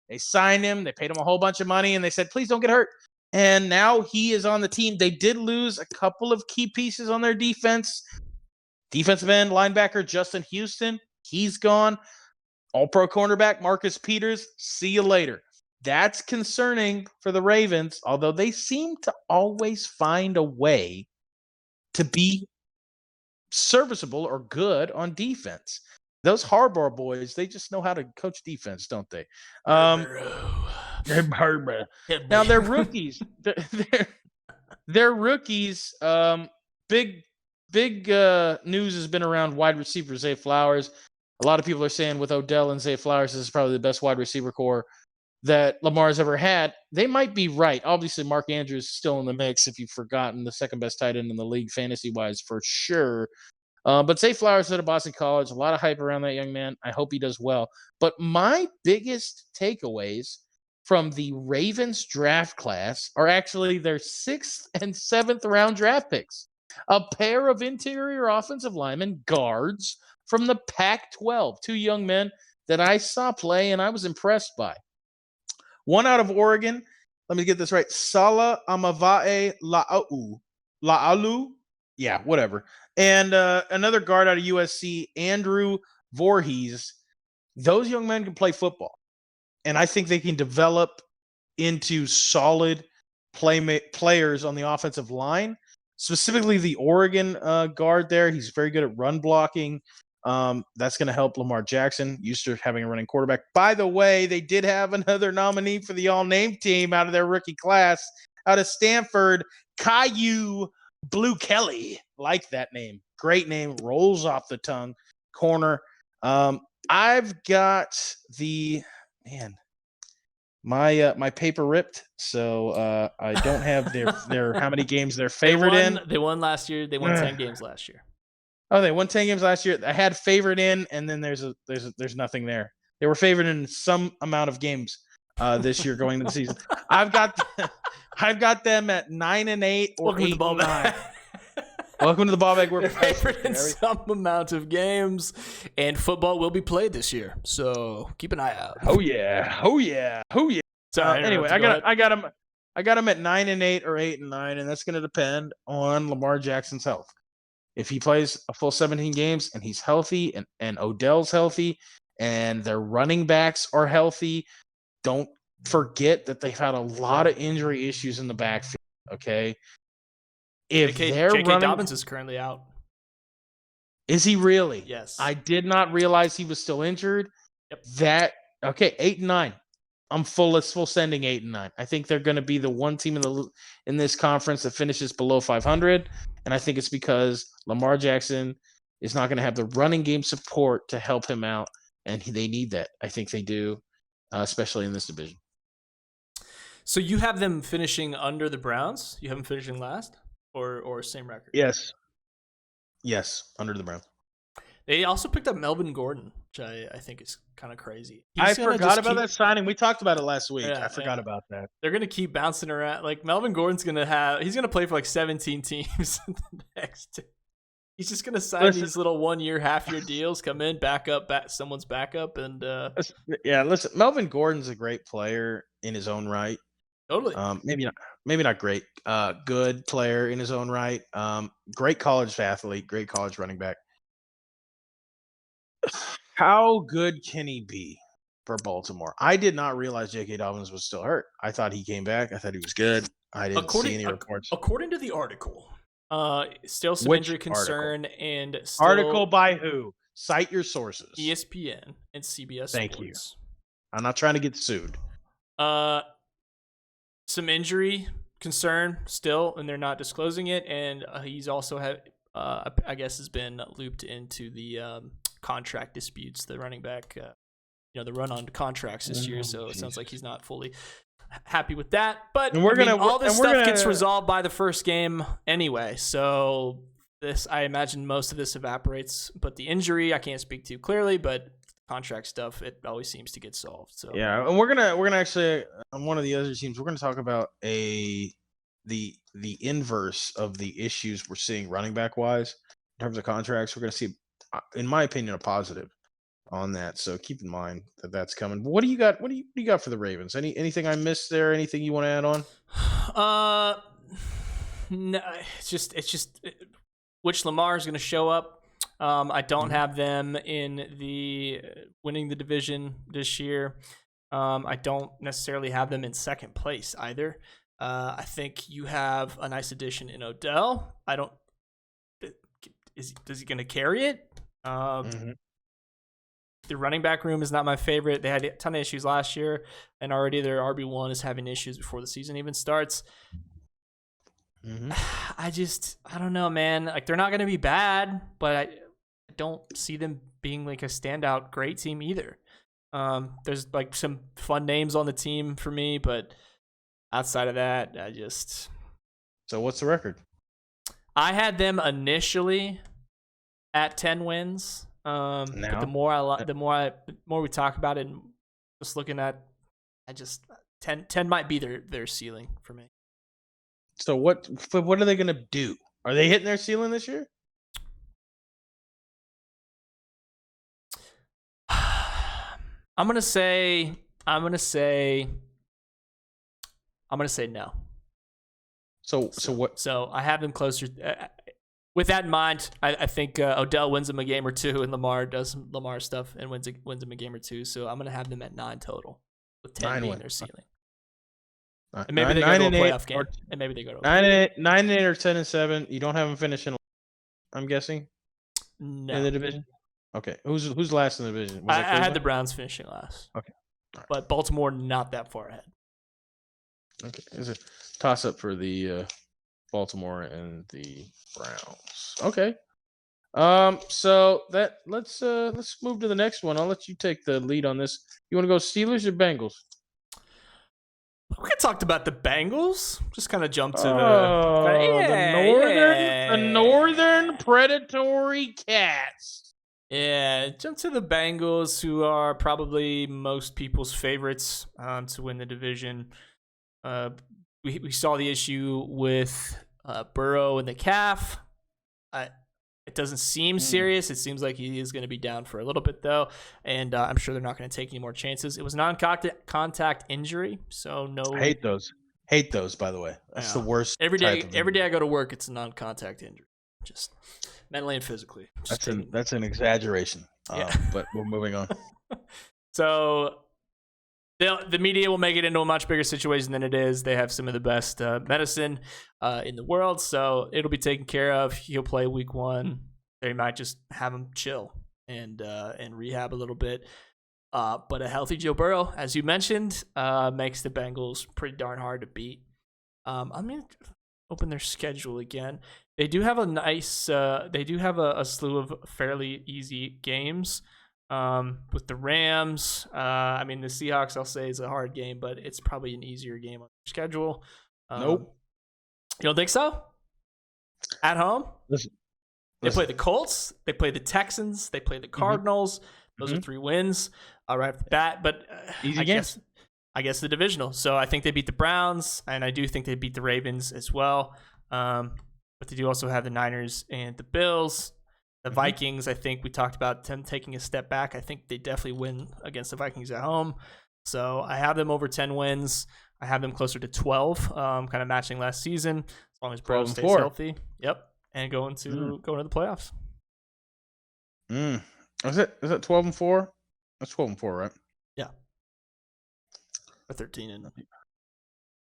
B: They signed him. They paid him a whole bunch of money, and they said, please don't get hurt. And now he is on the team. They did lose a couple of key pieces on their defense. Defensive end linebacker Justin Houston, he's gone. All-pro cornerback Marcus Peters, see you later. That's concerning for the Ravens, although they seem to always find a way to be serviceable or good on defense. Those Harbaugh boys, they just know how to coach defense, don't they? Now they're rookies. They're rookies. Big news has been around wide receiver Zay Flowers. A lot of people are saying with Odell and Zay Flowers, this is probably the best wide receiver core that Lamar's ever had. They might be right. Obviously, Mark Andrews is still in the mix, if you've forgotten, the second best tight end in the league fantasy-wise for sure. But Zay Flowers out of Boston College, a lot of hype around that young man. I hope he does well. But my biggest takeaways from the Ravens draft class are actually their 6th and 7th round draft picks. A pair of interior offensive linemen, guards from the Pac-12. 2 young men that I saw play and I was impressed by. One out of Oregon. Let me get this right. Sala Amavae La'alu. Yeah, whatever. And another guard out of USC, Andrew Voorhees. Those young men can play football. And I think they can develop into solid players on the offensive line. Specifically, the Oregon guard there. He's very good at run blocking. That's going to help Lamar Jackson, used to having a running quarterback. By the way, they did have another nominee for the all-name team out of their rookie class, out of Stanford, Caillou Blue Kelly. Like that name. Great name. Rolls off the tongue. Corner. I've got my paper ripped, so I don't have their how many games they're favored in.
A: They won last year. They won 10 games last year.
B: Oh, they won 10 games last year. I had favored in, and then there's nothing there. They were favored in some amount of games this year going into the season. I've got them at 9-8 or 8-9. Welcome to the Ball Bag. We're
A: favored in some amount of games, and football will be played this year. So keep an eye out.
B: Oh yeah. Sorry. Anyway, I got them at 9-8 or 8-9, and that's going to depend on Lamar Jackson's health. If he plays a full 17 games and he's healthy, and Odell's healthy, and their running backs are healthy, don't forget that they've had a lot of injury issues in the backfield. Okay. If
A: J.K. Dobbins is currently out.
B: Is he really?
A: Yes.
B: I did not realize he was still injured.
A: Yep.
B: 8-9. I'm full sending 8-9. I think they're going to be the one team in this conference that finishes below 500, and I think it's because Lamar Jackson is not going to have the running game support to help him out, and they need that. I think they do, especially in this division.
A: So you have them finishing under the Browns? You have them finishing last? Or same record?
B: Yes, under the Browns.
A: They also picked up Melvin Gordon, which I think is kind of crazy.
B: I forgot about that signing. We talked about it last week. I forgot about that.
A: They're going to keep bouncing around. Like, Melvin Gordon's going to he's going to play for like 17 teams next. He's just going to sign these little 1-year, half-year deals, come in, back someone's backup. And
B: listen, Melvin Gordon's a great player in his own right.
A: Totally.
B: Maybe not great. Good player in his own right. Great college athlete, great college running back. How good can he be for Baltimore? I did not realize J.K. Dobbins was still hurt. I thought he came back. I thought he was good. I didn't see any reports.
A: According to the article, still some injury concern and still
B: article by who? Cite your sources.
A: ESPN and CBS
B: Thank
A: Sports.
B: You. I'm not trying to get sued.
A: Some injury concern still, and they're not disclosing it. And he's also I guess has been looped into the contract disputes. The running back, the run on contracts this year. So it sounds like he's not fully happy with that. But all this stuff gets resolved by the first game anyway. So I imagine most of this evaporates. But the injury, I can't speak to clearly, but contract stuff, it always seems to get solved. So
B: yeah, and we're gonna actually on one of the other teams, we're gonna talk about the inverse of the issues we're seeing running back wise in terms of contracts. We're gonna see, in my opinion, a positive on that. So keep in mind that that's coming. What do you got? What do you got for the Ravens? Anything I missed there? Anything you want to add on?
A: No, it's just which Lamar is going to show up. I don't have them in the winning the division this year. I don't necessarily have them in second place either. I think you have a nice addition in Odell. Is he going to carry it? The running back room is not my favorite. They had a ton of issues last year, and already their RB1 is having issues before the season even starts. I don't know, man. Like, they're not going to be bad, but I don't see them being like a standout great team either. There's like some fun names on the team for me, but outside of that,
B: So what's the record?
A: I had them initially at 10 wins. But the more we talk about it, and just looking at, 10 might be their ceiling for me.
B: So what are they going to do? Are they hitting their ceiling this year?
A: I'm gonna say no.
B: So what?
A: So I have them closer. With that in mind, I think Odell wins them a game or two, and Lamar does some Lamar stuff and wins them a game or two. So I'm gonna have them at 9 total, with 10 being their ceiling. And maybe they go to a playoff game. And maybe they go to a
B: 9-8 or 10-7. You don't have them finishing, I'm guessing,
A: no.
B: in the division. Okay, who's last in the division?
A: I had the Browns finishing last.
B: Okay, right.
A: But Baltimore not that far ahead.
B: Okay, there's a toss up for the Baltimore and the Browns. Okay. So let's move to the next one. I'll let you take the lead on this. You want to go Steelers or Bengals?
A: We talked about the Bengals. Just kind of jump to
B: the northern predatory cats.
A: Yeah, jump to the Bengals, who are probably most people's favorites to win the division. We saw the issue with Burrow and the calf. It doesn't seem serious. It seems like he is going to be down for a little bit, though. And I'm sure they're not going to take any more chances. It was non-contact injury, so no.
B: I hate those, by the way. That's the worst.
A: Every day I go to work, it's a non-contact injury. Just mentally and physically.
B: That's an exaggeration.
A: Yeah.
B: But we're moving on.
A: So the media will make it into a much bigger situation than it is. They have some of the best medicine in the world, so it'll be taken care of. He'll play week 1. They might just have him chill and rehab a little bit. But a healthy Joe Burrow, as you mentioned, makes the Bengals pretty darn hard to beat. I'm going to open their schedule again. They do have a slew of fairly easy games. With the Rams, the Seahawks, I'll say, is a hard game, but it's probably an easier game on their schedule.
B: Nope.
A: You don't think so? At home?
B: Listen.
A: They play the Colts. They play the Texans. They play the Cardinals. Those are 3 wins right off the bat. But
B: easy games.
A: I guess the divisional. So I think they beat the Browns, and I do think they beat the Ravens as well. But they do also have the Niners and the Bills. The Vikings, I think we talked about them taking a step back. I think they definitely win against the Vikings at home. So I have them over 10 wins. I have them closer to 12, kind of matching last season, as long as Burrow stays healthy. Yep, and going to the playoffs.
B: Is it 12-4? That's 12-4, right?
A: Yeah. Or 13 and.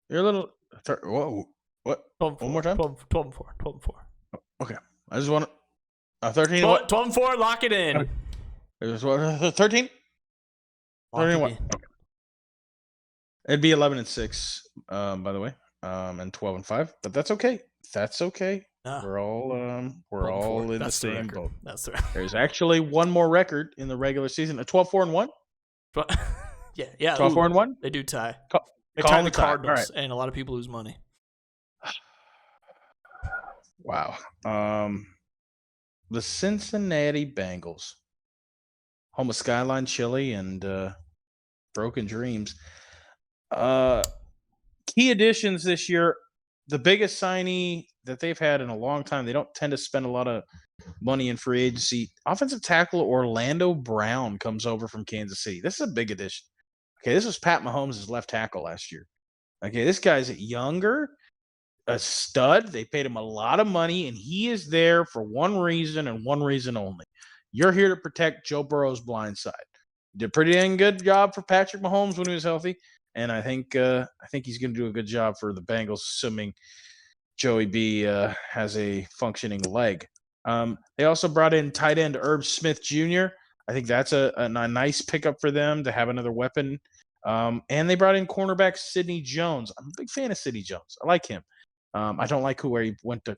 B: You're a little. Whoa! What?
A: 12-4,
B: one more time.
A: 12-4.
B: Okay, I just want to. 13.
A: 12-4. Lock it in.
B: It was what? 13. 13 what? Okay. It'd be 11-6, by the way, and 12-5. But that's okay. That's okay. We're all in the same boat.
A: That's the record.
B: There's actually one more record in the regular season: a 12-4-1.
A: Yeah.
B: 12-4-1.
A: They do tie.
B: They
A: tie the Cardinals, and a lot of people lose money.
B: Wow. The Cincinnati Bengals, home of Skyline Chili and Broken Dreams. Key additions this year, the biggest signee that they've had in a long time. They don't tend to spend a lot of money in free agency. Offensive tackle Orlando Brown comes over from Kansas City. This is a big addition. Okay, this was Pat Mahomes' left tackle last year. Okay, this guy's younger, a stud. They paid him a lot of money, and he is there for one reason and one reason only. You're here to protect Joe Burrow's blind side. Did a pretty dang good job for Patrick Mahomes when he was healthy, and I think he's going to do a good job for the Bengals, assuming Joey B has a functioning leg. They also brought in tight end Herb Smith Jr. I think that's a nice pickup for them to have another weapon. And they brought in cornerback Sidney Jones. I'm a big fan of Sidney Jones. I like him. I don't like where he went to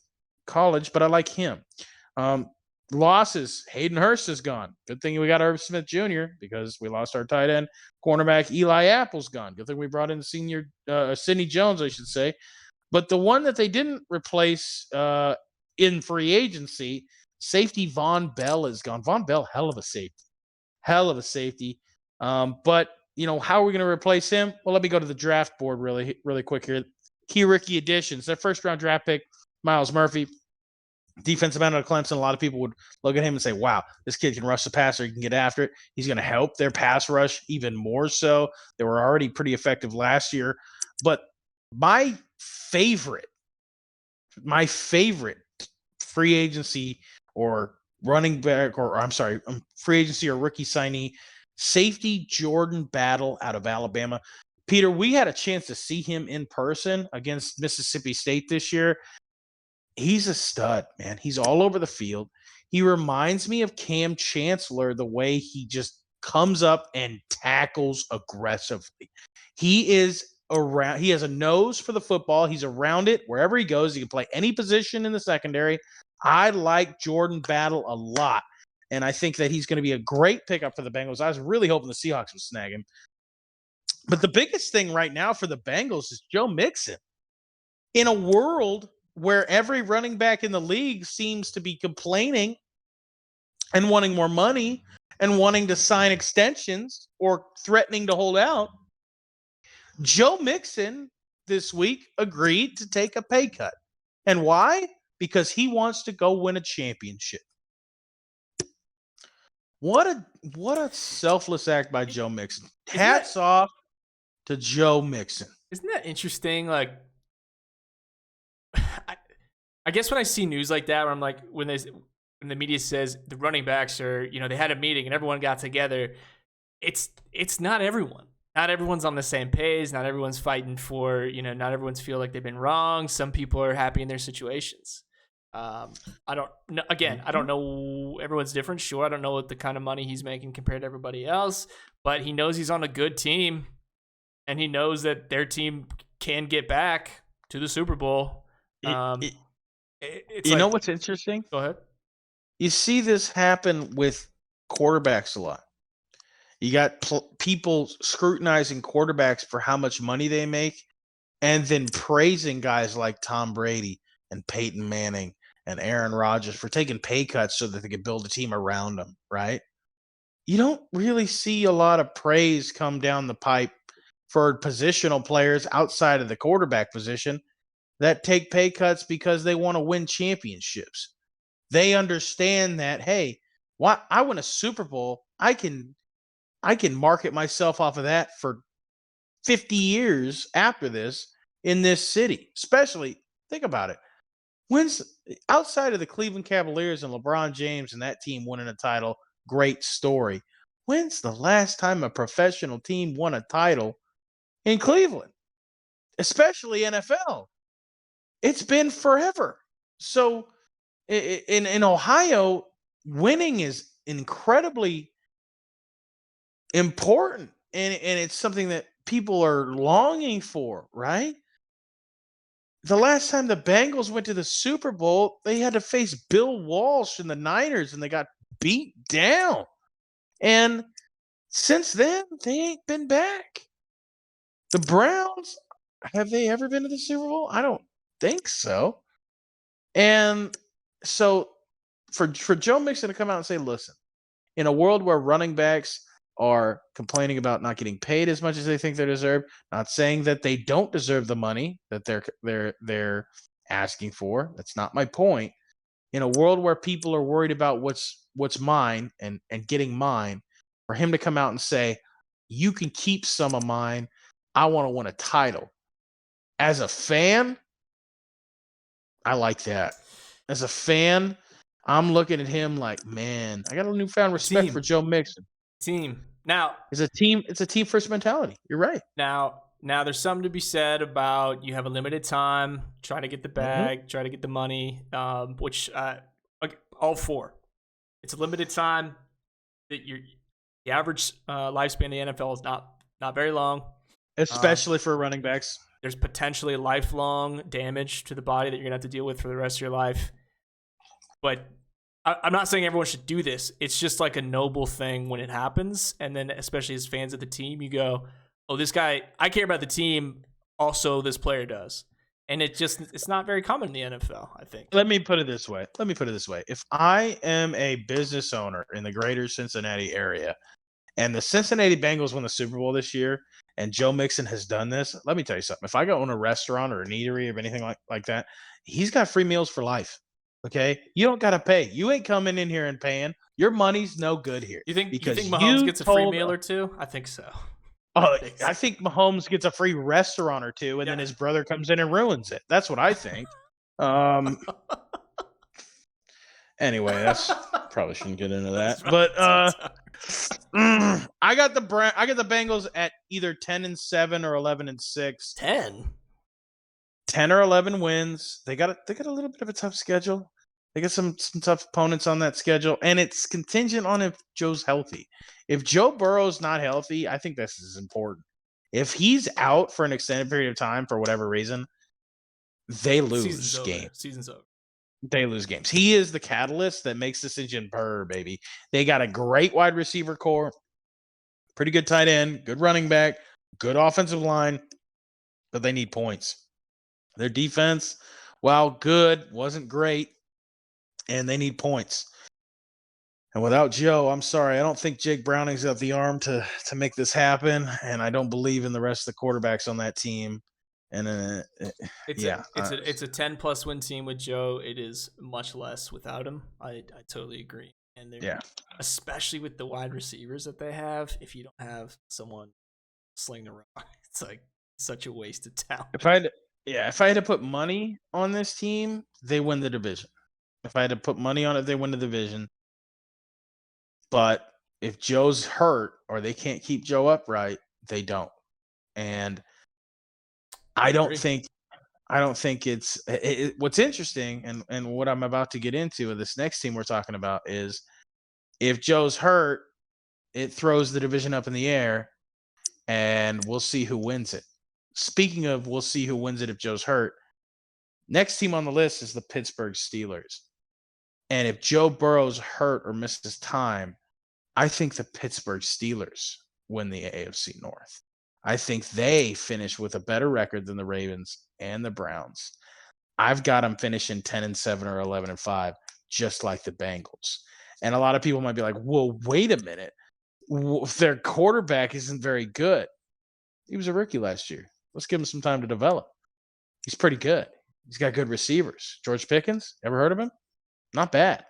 B: college, but I like him. Losses. Hayden Hurst is gone. Good thing we got Herb Smith Jr. because we lost our tight end. Cornerback Eli Apple's gone. Good thing we brought in Sidney Jones, I should say. But the one that they didn't replace in free agency, safety Von Bell is gone. Von Bell, hell of a safety. But how are we going to replace him? Well, let me go to the draft board really, really quick here. Key rookie additions. Their first-round draft pick, Miles Murphy, defensive end of Clemson. A lot of people would look at him and say, wow, this kid can rush the passer. He can get after it. He's going to help their pass rush even more so. They were already pretty effective last year. But my favorite free agency or running back, or I'm sorry, free agency or rookie signee, safety Jordan Battle out of Alabama. Peter, we had a chance to see him in person against Mississippi State this year. He's a stud, man. He's all over the field. He reminds me of Cam Chancellor, the way he just comes up and tackles aggressively. He is around. He has a nose for the football. He's around it wherever he goes. He can play any position in the secondary. I like Jordan Battle a lot, and I think that he's going to be a great pickup for the Bengals. I was really hoping the Seahawks would snag him. But the biggest thing right now for the Bengals is Joe Mixon. In a world where every running back in the league seems to be complaining and wanting more money and wanting to sign extensions or threatening to hold out, Joe Mixon this week agreed to take a pay cut. And why? Because he wants to go win a championship. What a selfless act by Joe Mixon. Hats off to Joe Mixon.
A: Isn't that interesting? Like, I guess when I see news like that, where I'm like, when the media says the running backs are, they had a meeting and everyone got together, it's not everyone. Not everyone's on the same page. Not everyone's fighting for, not everyone's feel like they've been wrong. Some people are happy in their situations. I don't know. Again, I don't know. Everyone's different. Sure. I don't know what the kind of money he's making compared to everybody else, but he knows he's on a good team and he knows that their team can get back to the Super Bowl.
B: What's interesting?
A: Go ahead.
B: You see this happen with quarterbacks a lot. You got people scrutinizing quarterbacks for how much money they make and then praising guys like Tom Brady and Peyton Manning and Aaron Rodgers for taking pay cuts so that they could build a team around them, right? You don't really see a lot of praise come down the pipe for positional players outside of the quarterback position that take pay cuts because they want to win championships. They understand that, hey, I win a Super Bowl, I can market myself off of that for 50 years after this in this city. Especially, think about it. When's outside of the Cleveland Cavaliers and LeBron James and that team winning a title, great story. When's the last time a professional team won a title in Cleveland? Especially NFL. It's been forever. So in Ohio, winning is incredibly important, and it's something that people are longing for, right? The last time the Bengals went to the Super Bowl, they had to face Bill Walsh and the Niners, and they got beat down. And since then, they ain't been back. The Browns, have they ever been to the Super Bowl? I don't think so. And so for Joe Mixon to come out and say, listen, in a world where running backs are complaining about not getting paid as much as they think they deserve, not saying that they don't deserve the money that they're asking for. That's not my point. In a world where people are worried about what's mine and getting mine, for him to come out and say, you can keep some of mine, I want to win a title. As a fan, I like that. As a fan, I'm looking at him like, man, I got a newfound respect for Joe Mixon.
A: Team. Now
B: it's a team first mentality. You're right.
A: Now there's something to be said about you have a limited time, try to get the bag, try to get the money, which all four. It's a limited time. That the average lifespan in the NFL is not very long,
B: especially for running backs.
A: There's potentially lifelong damage to the body that you're gonna have to deal with for the rest of your life. But I'm not saying everyone should do this. It's just like a noble thing when it happens. And then especially as fans of the team, you go, oh, this guy, I care about the team. Also, this player does. And it's not very common in the NFL, I think.
B: Let me put it this way. If I am a business owner in the greater Cincinnati area And the Cincinnati Bengals won the Super Bowl this year, and Joe Mixon has done this. Let me tell you something. If I go own a restaurant or an eatery or anything like that, he's got free meals for life. Okay? You don't got to pay. You ain't coming in here and paying. Your money's no good here.
A: You think Mahomes gets a free meal or two? I think so.
B: Oh, I think Mahomes gets a free restaurant or two, and then his brother comes in and ruins it. That's what I think. Anyway, that's probably shouldn't get into that. But I got the Bengals at either 10-7 or 11-6. 10 or 11 wins. They got a little bit of a tough schedule. They got some tough opponents on that schedule, and it's contingent on if Joe's healthy. If Joe Burrow's not healthy, I think this is important. If he's out for an extended period of time for whatever reason, they lose games.
A: Season's over.
B: They lose games. He is the catalyst that makes this engine purr, baby. They got a great wide receiver core, pretty good tight end, good running back, good offensive line, but they need points. Their defense, while good, wasn't great, and they need points. And without Joe, I'm sorry, I don't think Jake Browning's got the arm to make this happen, and I don't believe in the rest of the quarterbacks on that team. And
A: it's a 10+ win team with Joe. It is much less without him. I totally agree. And especially with the wide receivers that they have, if you don't have someone sling the rock, it's like such a waste of talent.
B: If I had to put money on this team, they win the division. If I had to put money on it, they win the division. But if Joe's hurt or they can't keep Joe upright, they don't. And I don't think it's what's interesting and what I'm about to get into with this next team we're talking about is if Joe's hurt, it throws the division up in the air and we'll see who wins it. Speaking of we'll see who wins it if Joe's hurt, next team on the list is the Pittsburgh Steelers. And if Joe Burrow's hurt or misses time, I think the Pittsburgh Steelers win the AFC North. I think they finish with a better record than the Ravens and the Browns. I've got them finishing 10-7 or 11-5, just like the Bengals. And a lot of people might be like, well, wait a minute. Their quarterback isn't very good. He was a rookie last year. Let's give him some time to develop. He's pretty good. He's got good receivers. George Pickens, ever heard of him? Not bad.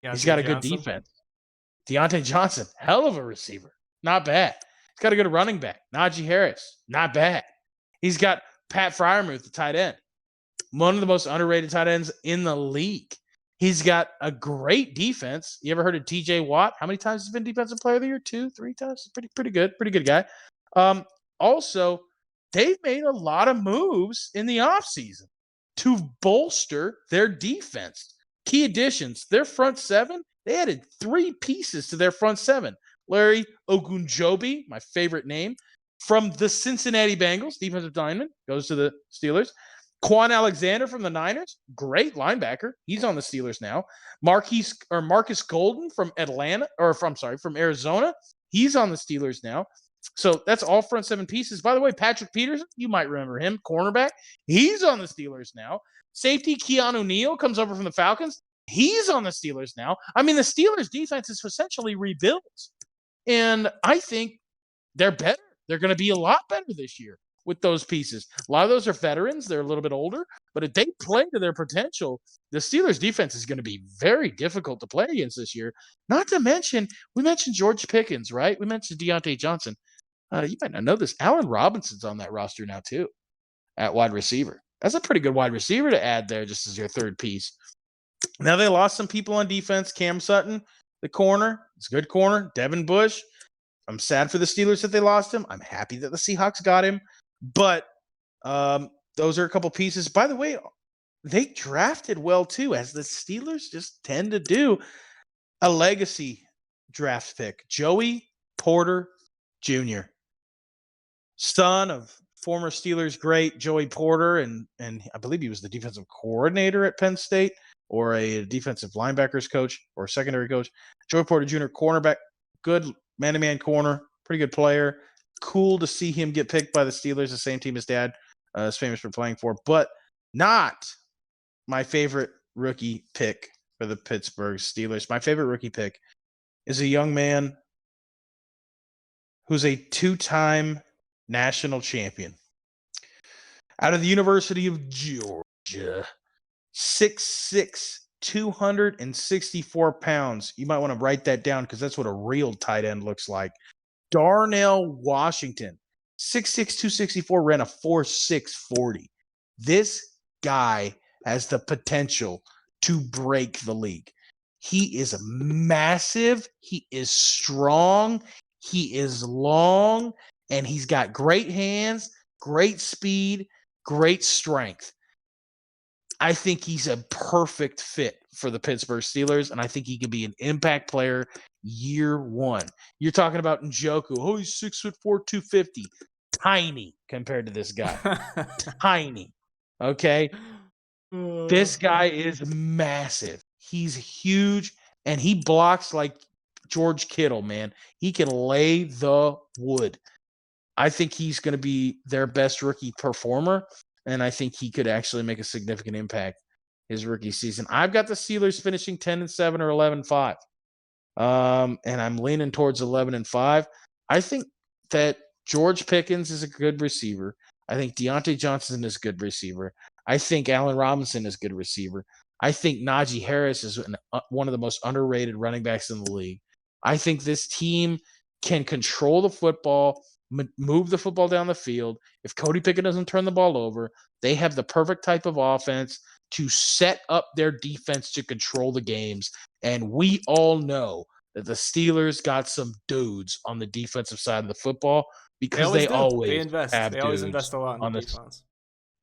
B: He's got a good defense. Deontay Johnson, hell of a receiver. Not bad. He's got a good running back. Najee Harris, not bad. He's got Pat Freiermuth, the tight end. One of the most underrated tight ends in the league. He's got a great defense. You ever heard of TJ Watt? How many times has he been Defensive Player of the Year? 2, 3 times? Pretty good. Pretty good guy. Also, they've made a lot of moves in the offseason to bolster their defense. Key additions, their front seven, they added 3 pieces to their front seven. Larry Ogunjobi, my favorite name, from the Cincinnati Bengals, defensive lineman, goes to the Steelers. Quan Alexander from the Niners, great linebacker. He's on the Steelers now. Marcus Golden from from Arizona. He's on the Steelers now. So that's all front seven pieces. By the way, Patrick Peterson, you might remember him, cornerback. He's on the Steelers now. Safety Keanu Neal comes over from the Falcons. He's on the Steelers now. I mean, the Steelers' defense is essentially rebuilt. And I think they're better. They're going to be a lot better this year with those pieces. A lot of those are veterans. They're a little bit older. But if they play to their potential, the Steelers' defense is going to be very difficult to play against this year. Not to mention, we mentioned George Pickens, right? We mentioned Deontay Johnson. You might not know this. Allen Robinson's on that roster now, too, at wide receiver. That's a pretty good wide receiver to add there just as your third piece. Now they lost some people on defense. Cam Sutton, the corner. It's a good corner. Devin Bush. I'm sad for the Steelers that they lost him. I'm happy that the Seahawks got him. But those are a couple pieces. By the way, they drafted well, too, as the Steelers just tend to do. A legacy draft pick. Joey Porter Jr., son of former Steelers great Joey Porter, and I believe he was the defensive coordinator at Penn State or a defensive linebackers coach or secondary coach. Joey Porter Jr., cornerback, good man-to-man corner, pretty good player. Cool to see him get picked by the Steelers, the same team his dad is famous for playing for, but not my favorite rookie pick for the Pittsburgh Steelers. My favorite rookie pick is a young man who's a 2-time national champion. Out of the University of Georgia, 6'6", 264 pounds. You might want to write that down because that's what a real tight end looks like. Darnell Washington, 6'6", 264, ran a 4.6 40. This guy has the potential to break the league. He is massive. He is strong. He is long, and he's got great hands, great speed, great strength. I think he's a perfect fit for the Pittsburgh Steelers, and I think he can be an impact player year one. You're talking about Njoku. Oh, he's 6'4", 250. Tiny compared to this guy. Tiny. Okay? This guy is massive. He's huge, and he blocks like George Kittle, man. He can lay the wood. I think he's going to be their best rookie performer, and I think he could actually make a significant impact his rookie season. I've got the Steelers finishing 10-7 or 11-5, and I'm leaning towards 11-5. I think that George Pickens is a good receiver. I think Deontay Johnson is a good receiver. I think Allen Robinson is a good receiver. I think Najee Harris is one of the most underrated running backs in the league. I think this team can control the football, move the football down the field. If Cody Pickett doesn't turn the ball over, they have the perfect type of offense to set up their defense to control the games. And we all know that the Steelers got some dudes on the defensive side of the football because they always
A: invest.
B: have
A: They always invest a lot in the defense.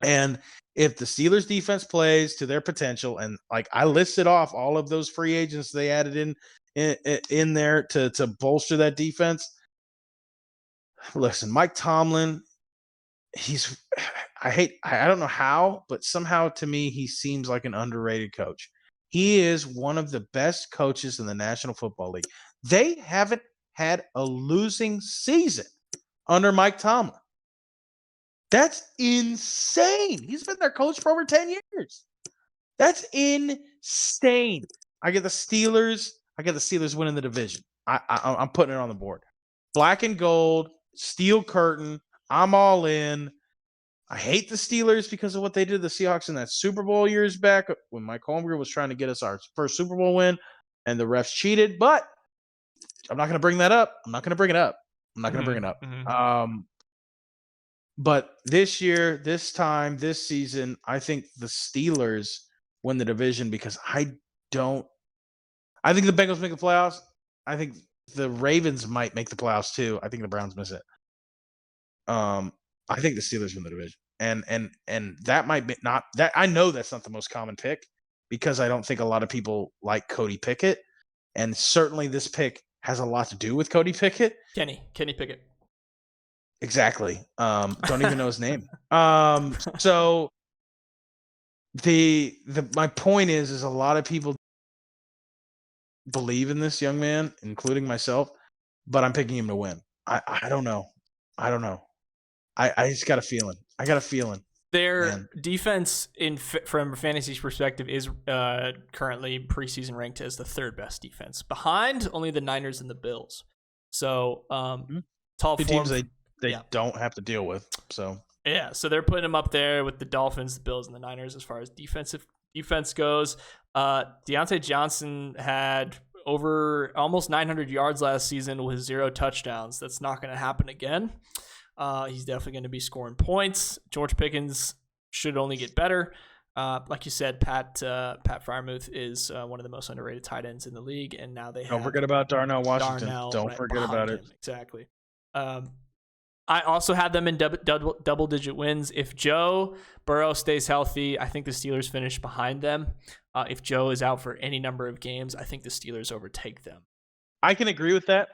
B: And if the Steelers defense plays to their potential, and like I listed off all of those free agents they added in there to bolster that defense. Listen, Mike Tomlin, I don't know how, but somehow to me he seems like an underrated coach. He is one of the best coaches in the National Football League. They haven't had a losing season under Mike Tomlin. That's insane. He's been their coach for over 10 years. That's insane. I get the Steelers winning the division. I'm putting it on the board. Black and gold, steel curtain. I'm all in. I hate the Steelers because of what they did to the Seahawks in that Super Bowl years back when Mike Holmgren was trying to get us our first Super Bowl win and the refs cheated. But I'm not going to bring that up. I'm not going to bring it up. Mm-hmm. But this year, this time, this season, I think the Steelers win the division because I think the Bengals make the playoffs. I think the Ravens might make the playoffs too. I think the Browns miss it. I think the Steelers win the division. And that might be not that. I know that's not the most common pick because I don't think a lot of people like Cody Pickett. And certainly this pick has a lot to do with Cody Pickett.
A: Kenny Pickett.
B: Exactly. Don't even know his name. So my point is a lot of people believe in this young man, including myself, but I'm picking him to win. I don't know. I just got a feeling.
A: Their defense, from a fantasy perspective, is currently preseason ranked as the third best defense, behind only the Niners and the Bills. So tall
B: teams they don't have to deal with. So
A: yeah, so they're putting them up there with the Dolphins, the Bills, and the Niners as far as defense goes. Deontay Johnson had over almost 900 yards last season with 0 touchdowns. That's not going to happen again. He's definitely going to be scoring points. George Pickens should only get better. Like you said, Pat Freiermuth is one of the most underrated tight ends in the league, and now they
B: don't forget about Darnell Washington. Don't forget about it.
A: Exactly. I also have them in double-digit wins. If Joe Burrow stays healthy, I think the Steelers finish behind them. If Joe is out for any number of games, I think the Steelers overtake them.
B: I can agree with that.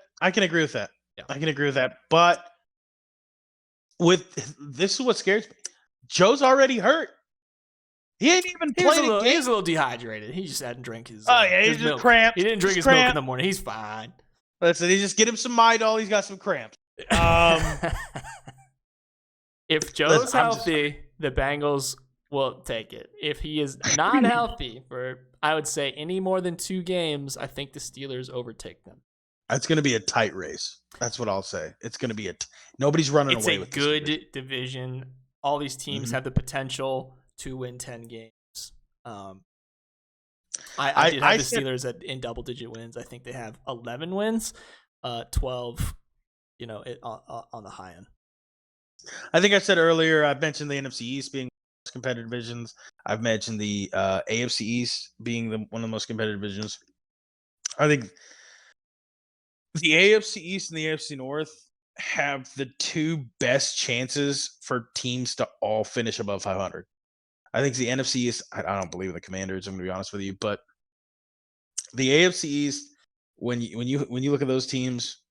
A: Yeah.
B: I can agree with that. But this is what scares me. Joe's already hurt. He ain't even played a game.
A: He's a little dehydrated. He just hadn't drank his.
B: He's just cramped.
A: He didn't drink his milk in the morning. He's fine.
B: Listen, he just get him some Midol. He's got some cramps.
A: If Joe's healthy, the Bengals will take it. If he is not healthy for, I would say, any more than 2 games, I think the Steelers overtake them.
B: It's going to be a tight race. That's what I'll say. It's going to be nobody's running away with this.
A: It's a good division. All these teams have the potential to win 10 games. I did have the Steelers in double-digit wins. I think they have 11 wins, 12, on the high end.
B: I think I said earlier, I mentioned the NFC East being the most competitive divisions. I've mentioned the AFC East being one of the most competitive divisions. I think the AFC East and the AFC North have the two best chances for teams to all finish above 500. I think the NFC East, I don't believe in the Commanders, I'm going to be honest with you, but the AFC East, when you look at those teams,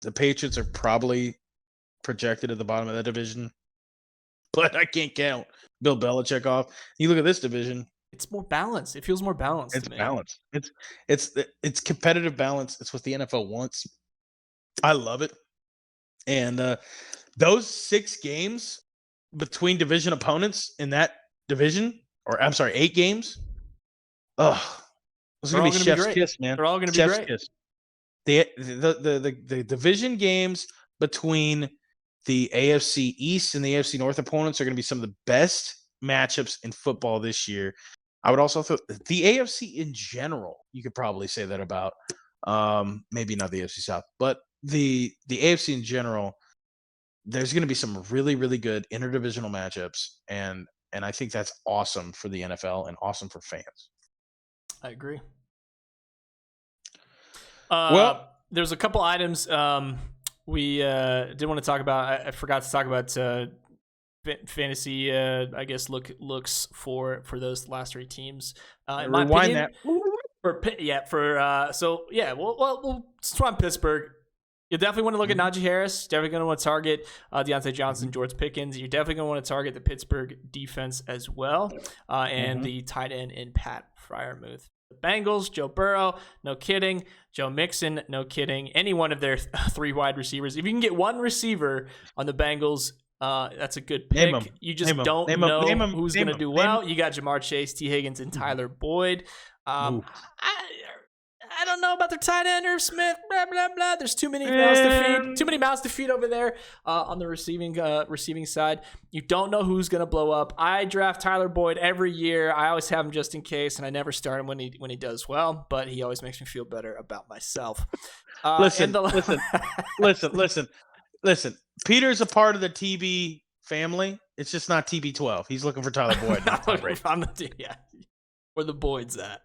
B: the Patriots are probably projected at the bottom of that division, but I can't count Bill Belichick off. You look at this division,
A: it's more balanced. It feels more balanced.
B: It's balanced. It's competitive balance. It's what the NFL wants. I love it. And those 6 games between division opponents in that division, or I'm sorry, 8 games. Oh, it's gonna be chef's kiss, man.
A: They're all gonna be great.
B: Kiss. The division games between the AFC East and the AFC North opponents are going to be some of the best matchups in football this year. I would also throw the AFC in general. You could probably say that about maybe not the AFC South, but the AFC in general. There's going to be some really, really good interdivisional matchups, and I think that's awesome for the NFL and awesome for fans.
A: I agree.
B: Well,
A: there's a couple items we did want to talk about. I forgot to talk about fantasy. I guess looks for those last 3 teams. In my opinion, that. We'll swap on Pittsburgh. You definitely want to look at Najee Harris. Definitely going to want to target Deontay Johnson, George Pickens. You're definitely going to want to target the Pittsburgh defense as well, and the tight end in Pat Freiermuth. The Bengals, Joe Burrow, no kidding. Joe Mixon, no kidding. Any one of their 3 wide receivers. If you can get one receiver on the Bengals, that's a good pick. You just don't know who's going to do well. You got Jamar Chase, T. Higgins, and Tyler Boyd. I don't know about their tight end, Irv Smith, blah, blah, blah. There's too many mouths to feed. Too many mouths to feed over there on the receiving side. You don't know who's going to blow up. I draft Tyler Boyd every year. I always have him just in case, and I never start him when he does well, but he always makes me feel better about myself.
B: Listen. Peter's a part of the TB family. It's just not TB12. He's looking for Tyler Boyd, not Tom Brady.
A: Where the Boyd's at.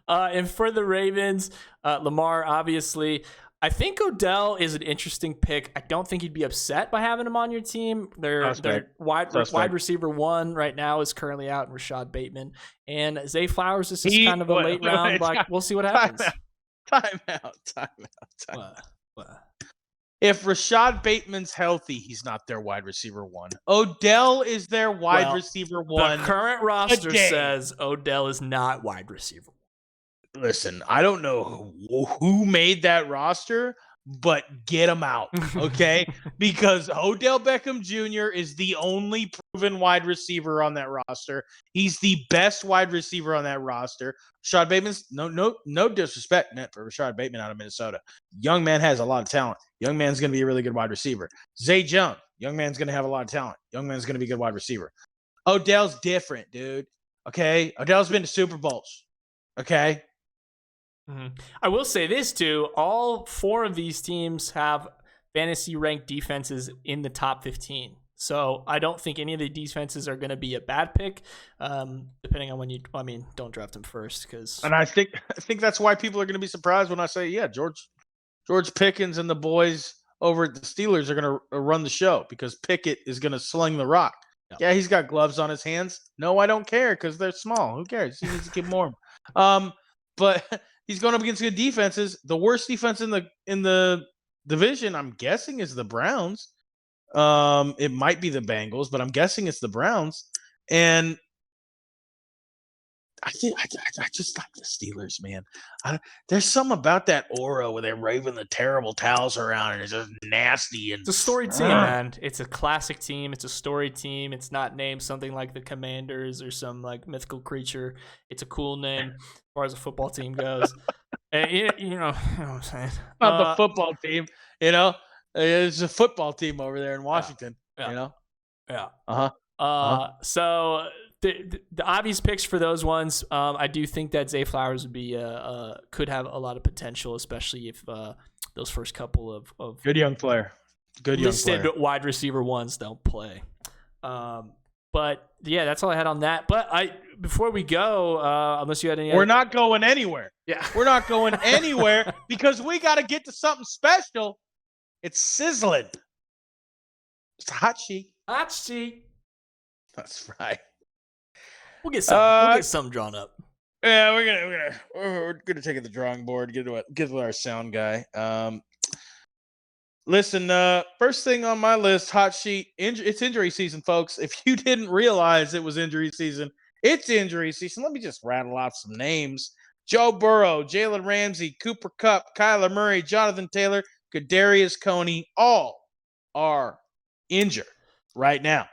A: And for the Ravens, Lamar, obviously. I think Odell is an interesting pick. I don't think you'd be upset by having him on your team. Their wide receiver 1 right now is currently out in Rashad Bateman. And Zay Flowers is just kind of a late round. We'll see what happens.
B: Time out. What? If Rashad Bateman's healthy, he's not their wide receiver 1. Odell is their wide receiver 1.
A: The current roster says Odell is not wide receiver
B: 1. Listen, I don't know who made that roster, but get him out, okay? Because Odell Beckham Jr. is the only proven wide receiver on that roster. He's the best wide receiver on that roster. Rashad Bateman's no disrespect meant for Rashad Bateman out of Minnesota. Young man has a lot of talent. Young man's going to be a really good wide receiver. Zay Jones, young man's going to have a lot of talent. Young man's going to be a good wide receiver. Odell's different, dude. Okay? Odell's been to Super Bowls. Okay?
A: Mm-hmm. I will say this, too. All 4 of these teams have fantasy-ranked defenses in the top 15. So I don't think any of the defenses are going to be a bad pick, depending on when you. I mean, don't draft them first because.
B: And I think that's why people are going to be surprised when I say, yeah, George Pickens and the boys over at the Steelers are going to run the show because Pickett is going to sling the rock. No. Yeah, he's got gloves on his hands. No, I don't care because they're small. Who cares? He needs to keep them warm. But he's going up against good defenses. The worst defense in the division, I'm guessing, is the Browns. It might be the Bengals, but I'm guessing it's the Browns. And I just like the Steelers, man. There's something about that aura where they're waving the terrible towels around and it's just nasty. And
A: it's a story team, man. It's a classic team. It's a story team. It's not named something like the Commanders or some like mythical creature. It's a cool name as far as a football team goes. And, you know what I'm saying?
B: Not the football team, It's a football team over there in Washington,
A: Yeah.
B: Uh-huh.
A: So the obvious picks for those ones, I do think that Zay Flowers would be could have a lot of potential, especially if those first couple of
B: good young player,
A: listed wide receiver ones don't play. But yeah, that's all I had on that. But before we go, unless you had any,
B: we're not going anywhere.
A: Yeah,
B: we're not going anywhere because we got to get to something special. It's sizzling. It's a hot sheet.
A: Hot sheet.
B: That's right.
A: We'll get some drawn up.
B: Yeah, we're gonna take it to the drawing board. Get with our sound guy. Listen, first thing on my list, hot sheet. It's injury season, folks. If you didn't realize it was injury season, it's injury season. Let me just rattle off some names: Joe Burrow, Jalen Ramsey, Cooper Kupp, Kyler Murray, Jonathan Taylor, Kadarius Toney. All are injured right now.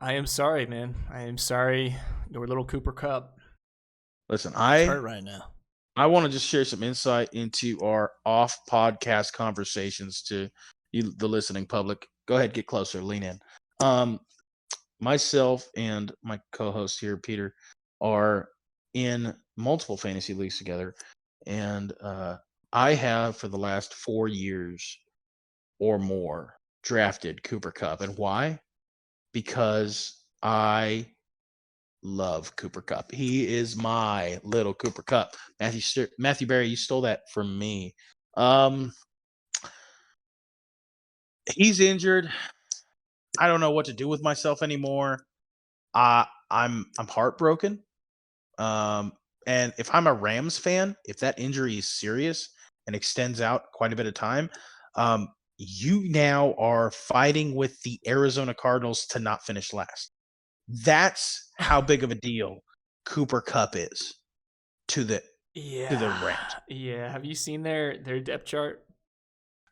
A: I am sorry, man. I am sorry. Your little Cooper Kupp.
B: Listen,
A: hurt right now.
B: I want to just share some insight into our off podcast conversations to you, the listening public. Go ahead, get closer, lean in. Myself and my co-host here, Peter, are in multiple fantasy leagues together, and I have for the last 4 years or more drafted Cooper Kupp. And why? Because I love Cooper Kupp. He is my little Cooper Kupp. Matthew Berry, you stole that from me. He's injured. I don't know what to do with myself anymore. I'm heartbroken. And if I'm a Rams fan, if that injury is serious and extends out quite a bit of time, you now are fighting with the Arizona Cardinals to not finish last. That's how big of a deal Cooper Kupp is to the Rams.
A: Yeah. Have you seen their depth chart?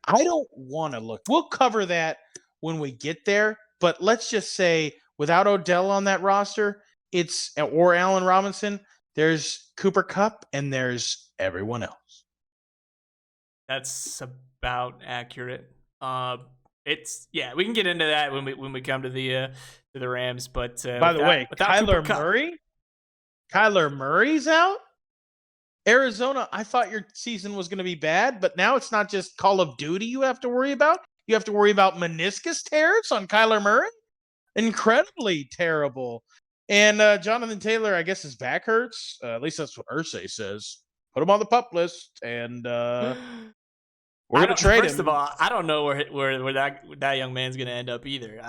B: I don't want to look. We'll cover that when we get there. But let's just say without Odell on that roster, or Allen Robinson, there's Cooper Kupp and there's everyone else.
A: That's about accurate. We can get into that when we come to the Rams. But
B: by the way, Kyler Murray's out. Arizona, I thought your season was going to be bad, but now it's not just Call of Duty you have to worry about. You have to worry about meniscus tears on Kyler Murray. Incredibly terrible. And Jonathan Taylor, I guess his back hurts. At least that's what Irsay says. Put him on the pup list, and we're going to trade him.
A: First of all, I don't know where that young man's going to end up either.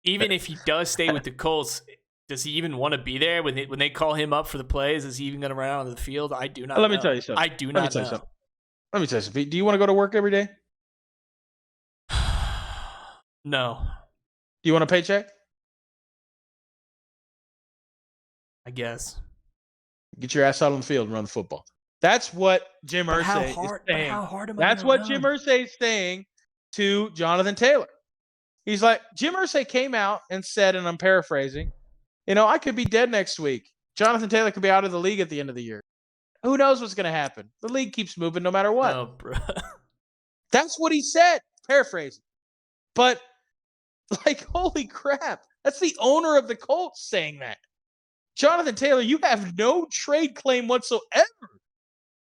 A: Even if he does stay with the Colts, does he even want to be there when they call him up for the plays? Is he even going to run out on the field? I do not know.
B: Let me tell you something.
A: I do not know.
B: Let me tell you something. Do you want to go to work every day?
A: No.
B: Do you want a paycheck?
A: I guess.
B: Get your ass out on the field and run the football. That's what Jim Irsay is saying.
A: How hard am I
B: That's what Jim Irsay is saying to Jonathan Taylor. He's like, Jim Irsay came out and said, and I'm paraphrasing, I could be dead next week. Jonathan Taylor could be out of the league at the end of the year. Who knows what's going to happen? The league keeps moving no matter what.
A: Oh, bro.
B: That's what he said, paraphrasing. But, holy crap. That's the owner of the Colts saying that. Jonathan Taylor, you have no trade claim whatsoever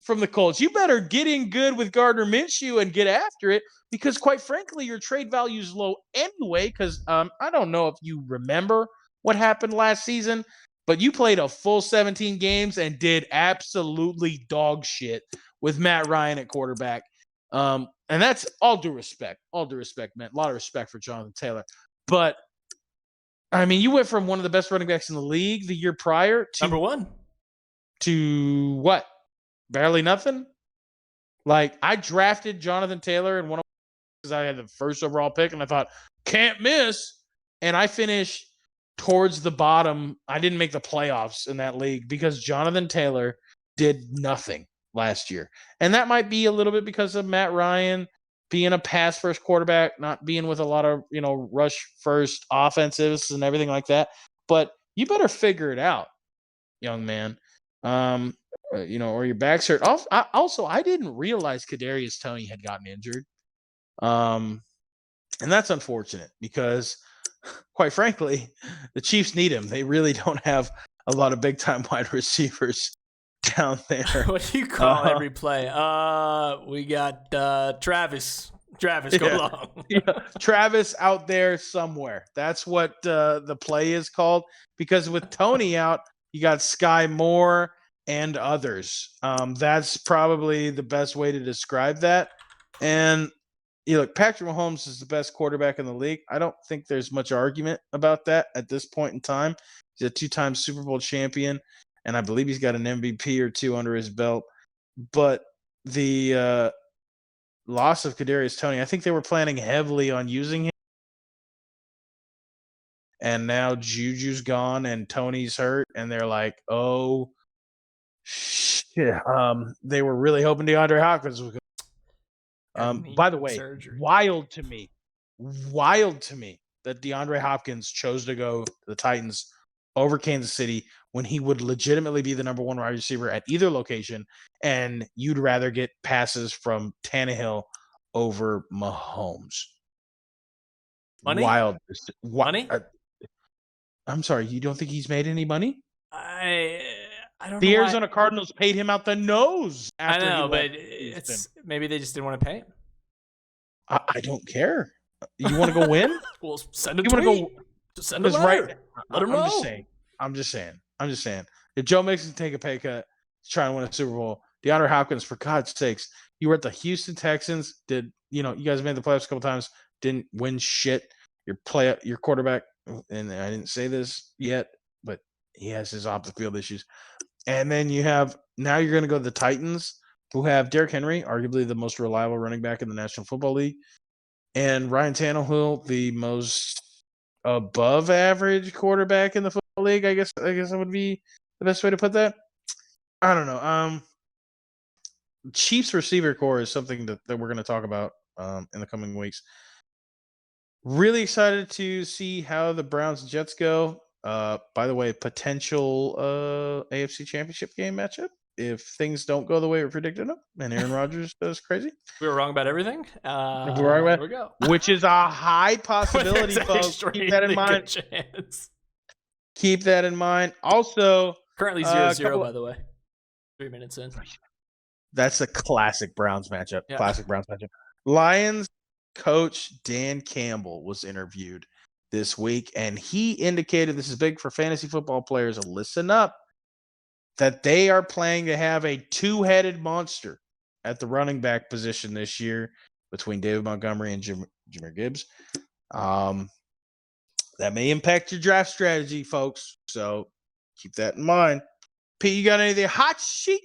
B: from the Colts. You better get in good with Gardner Minshew and get after it because, quite frankly, your trade value is low anyway because I don't know if you remember what happened last season, but you played a full 17 games and did absolutely dog shit with Matt Ryan at quarterback. And that's all due respect. All due respect, man. A lot of respect for Jonathan Taylor. But, you went from one of the best running backs in the league the year prior to
A: number one.
B: To what? Barely nothing? I drafted Jonathan Taylor in one of because I had the first overall pick, and I thought, can't miss. And I finished towards the bottom. I didn't make the playoffs in that league because Jonathan Taylor did nothing last year. And that might be a little bit because of Matt Ryan being a pass first quarterback, not being with a lot of, rush first offensives and everything like that. But you better figure it out, young man. Or your back's hurt. Also, I didn't realize Kadarius Toney had gotten injured. And that's unfortunate because, quite frankly, the Chiefs need him. They really don't have a lot of big-time wide receivers down there.
A: What do you call every play? We got Travis. Travis, go long.
B: Travis out there somewhere. That's what the play is called. Because with Toney out, you got Sky Moore and others. That's probably the best way to describe that. And look, Patrick Mahomes is the best quarterback in the league. I don't think there's much argument about that at this point in time. He's a 2-time Super Bowl champion, and I believe he's got an MVP or 2 under his belt. But the loss of Kadarius Toney, I think they were planning heavily on using him. And now Juju's gone and Toney's hurt, and they're like, oh, shit. They were really hoping DeAndre Hopkins was going. By the way, wild to me that DeAndre Hopkins chose to go to the Titans over Kansas City when he would legitimately be the number 1 wide receiver at either location, and you'd rather get passes from Tannehill over Mahomes.
A: Money?
B: Wild.
A: Money?
B: I'm sorry, you don't think he's made any money?
A: I don't know.
B: The Arizona Cardinals paid him out the nose.
A: I know, but maybe they just didn't want to pay him.
B: I don't care. You want to go win?
A: Well, send a tweet. Send a letter.
B: Right.
A: Let him know.
B: I'm just saying. If Joe Mixon take a pay cut to try and win a Super Bowl, DeAndre Hopkins, for God's sakes, you were at the Houston Texans. You guys made the playoffs a couple times, didn't win shit. Your quarterback, and I didn't say this yet, but he has his off the field issues. And then now you're going to go to the Titans, who have Derrick Henry, arguably the most reliable running back in the National Football League, and Ryan Tannehill, the most above average quarterback in the football league. I guess that would be the best way to put that. I don't know. Chiefs receiver core is something that we're going to talk about in the coming weeks. Really excited to see how the Browns and Jets go. By the way, potential AFC Championship game matchup if things don't go the way we predicted them and Aaron Rodgers does crazy.
A: We were wrong about everything.
B: There we go. Which is a high possibility, folks. Keep that in mind. Keep that in mind. Also,
A: currently 0-0, by the way. 3 minutes in.
B: That's a classic Browns matchup.
A: Yeah.
B: Classic Browns matchup. Lions coach Dan Campbell was interviewed this week, and he indicated, this is big for fantasy football players, listen up, that they are planning to have a 2-headed monster at the running back position this year between David Montgomery and Jahmyr Gibbs. That may impact your draft strategy, folks. So keep that in mind. Pete, you got anything hot shit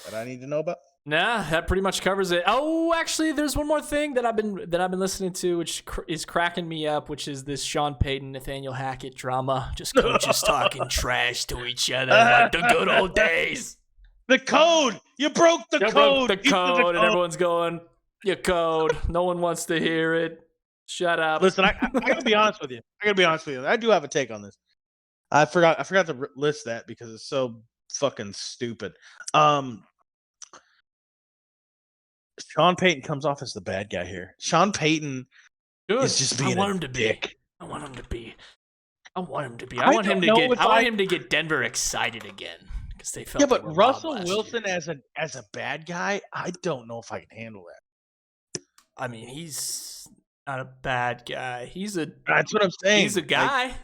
B: that I need to know about?
A: Nah, that pretty much covers it. Oh, actually, there's one more thing that I've been listening to, which is cracking me up, which is this Sean Payton, Nathaniel Hackett drama. Just coaches talking trash to each other like the good old days.
B: The code. You broke the code.
A: Broke the code, and everyone's going, "You code." No one wants to hear it. Shut up.
B: Listen, I gotta be honest with you. I do have a take on this. I forgot to list that because it's so fucking stupid. Sean Payton comes off as the bad guy here. Sean Payton is just being a dick.
A: I want him to be. I want him to get Denver excited again because they felt.
B: Yeah, but Russell Wilson as a bad guy, I don't know if I can handle that.
A: I mean, he's not a bad guy.
B: That's what I'm saying.
A: He's a guy.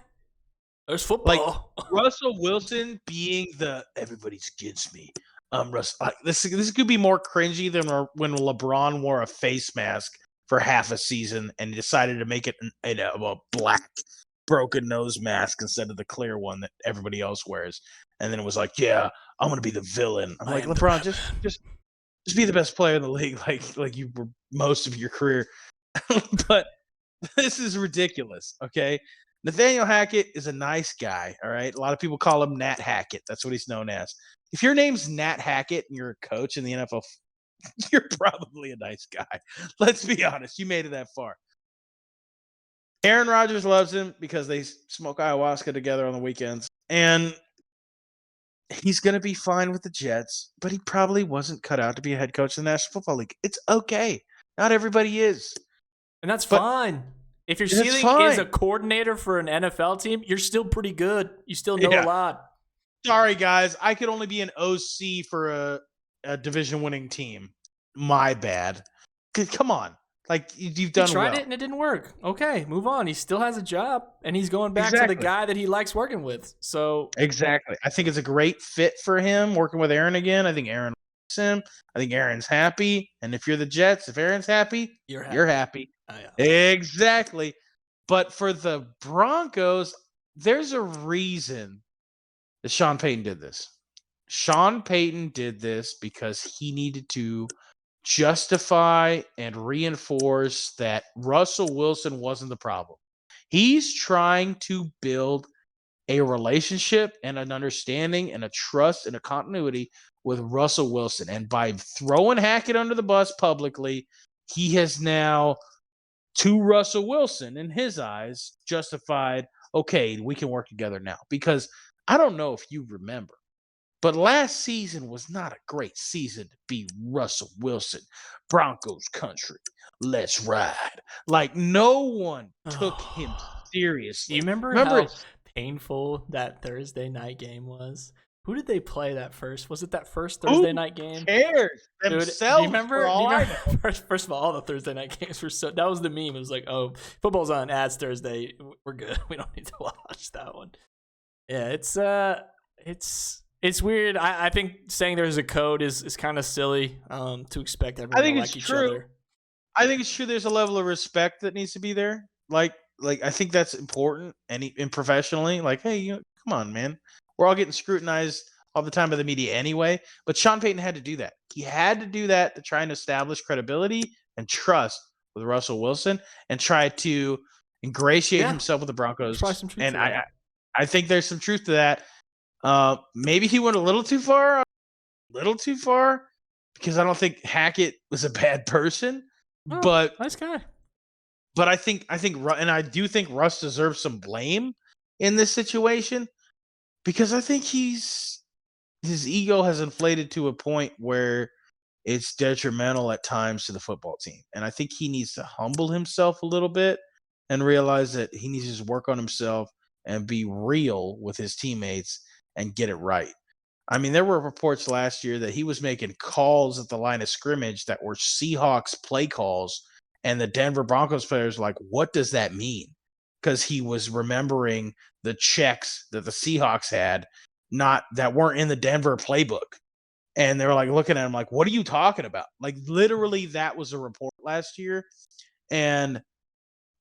A: There's football.
B: Like Russell Wilson being the everybody's against me. This could be more cringy than when LeBron wore a face mask for half a season and he decided to make it a black broken nose mask instead of the clear one that everybody else wears. And then it was like, yeah, I'm gonna be the villain. I'm like, LeBron, just be the best player in the league, like you were most of your career. But this is ridiculous. Okay, Nathaniel Hackett is a nice guy, all right? A lot of people call him Nat Hackett. That's what he's known as. If your name's Nat Hackett and you're a coach in the NFL, you're probably a nice guy. Let's be honest. You made it that far. Aaron Rodgers loves him because they smoke ayahuasca together on the weekends. And he's going to be fine with the Jets, but he probably wasn't cut out to be a head coach in the National Football League. It's okay. Not everybody is.
A: And that's fine. If your ceiling is a coordinator for an NFL team, you're still pretty good. You still know a lot.
B: Sorry, guys. I could only be an OC for a division-winning team. My bad. Come on. Like, you've done well.
A: He tried it and it didn't work. Okay, move on. He still has a job, and he's going back to the guy that he likes working with. So
B: exactly. I think it's a great fit for him working with Aaron again. I think Aaron likes him. I think Aaron's happy. And if you're the Jets, if Aaron's happy, you're happy. Oh, yeah. Exactly. But for the Broncos, there's a reason that Sean Payton did this. Sean Payton did this because he needed to justify and reinforce that Russell Wilson wasn't the problem. He's trying to build a relationship and an understanding and a trust and a continuity with Russell Wilson. And by throwing Hackett under the bus publicly, he has now, to Russell Wilson, in his eyes, justified, okay, we can work together now. Because I don't know if you remember, but last season was not a great season to be Russell Wilson. Broncos country, let's ride. Like, no one took him seriously.
A: Do you remember how painful that Thursday night game was? Who did they play that first? Was it that first Thursday night game?
B: Who cares? Themselves. Do you remember?
A: First of all the Thursday night games were so. That was the meme. It was like, oh, football's on ads Thursday. We're good. We don't need to watch that one. Yeah, it's weird. I think saying there's a code is kind of silly to expect everyone to like each other.
B: I think it's true. There's a level of respect that needs to be there. Like I think that's important and professionally. Like, hey, come on, man. We're all getting scrutinized all the time by the media anyway. But Sean Payton had to do that. He had to do that to try and establish credibility and trust with Russell Wilson and try to ingratiate himself with the Broncos. And I think there's some truth to that. Maybe he went a little too far, because I don't think Hackett was a bad person, but
A: nice guy.
B: But I think, and I do think Russ deserves some blame in this situation because I think his ego has inflated to a point where it's detrimental at times to the football team, and I think he needs to humble himself a little bit and realize that he needs to just work on himself and be real with his teammates and get it right. I mean, there were reports last year that he was making calls at the line of scrimmage that were Seahawks play calls, and the Denver Broncos players were like, what does that mean? Because he was remembering the checks that the Seahawks had, that weren't in the Denver playbook. And they were like looking at him like, what are you talking about? Like, literally, that was a report last year. And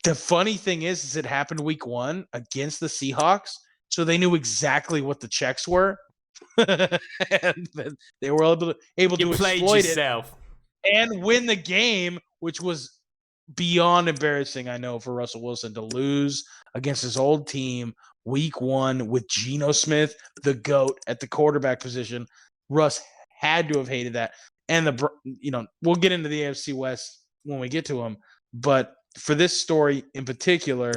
B: the funny thing is it happened week 1 against the Seahawks. So they knew exactly what the checks were. And they were able to exploit it and win the game, which was beyond embarrassing, I know, for Russell Wilson to lose against his old team week 1 with Geno Smith, the GOAT, at the quarterback position. Russ had to have hated that. And we'll get into the AFC West when we get to him. But for this story in particular,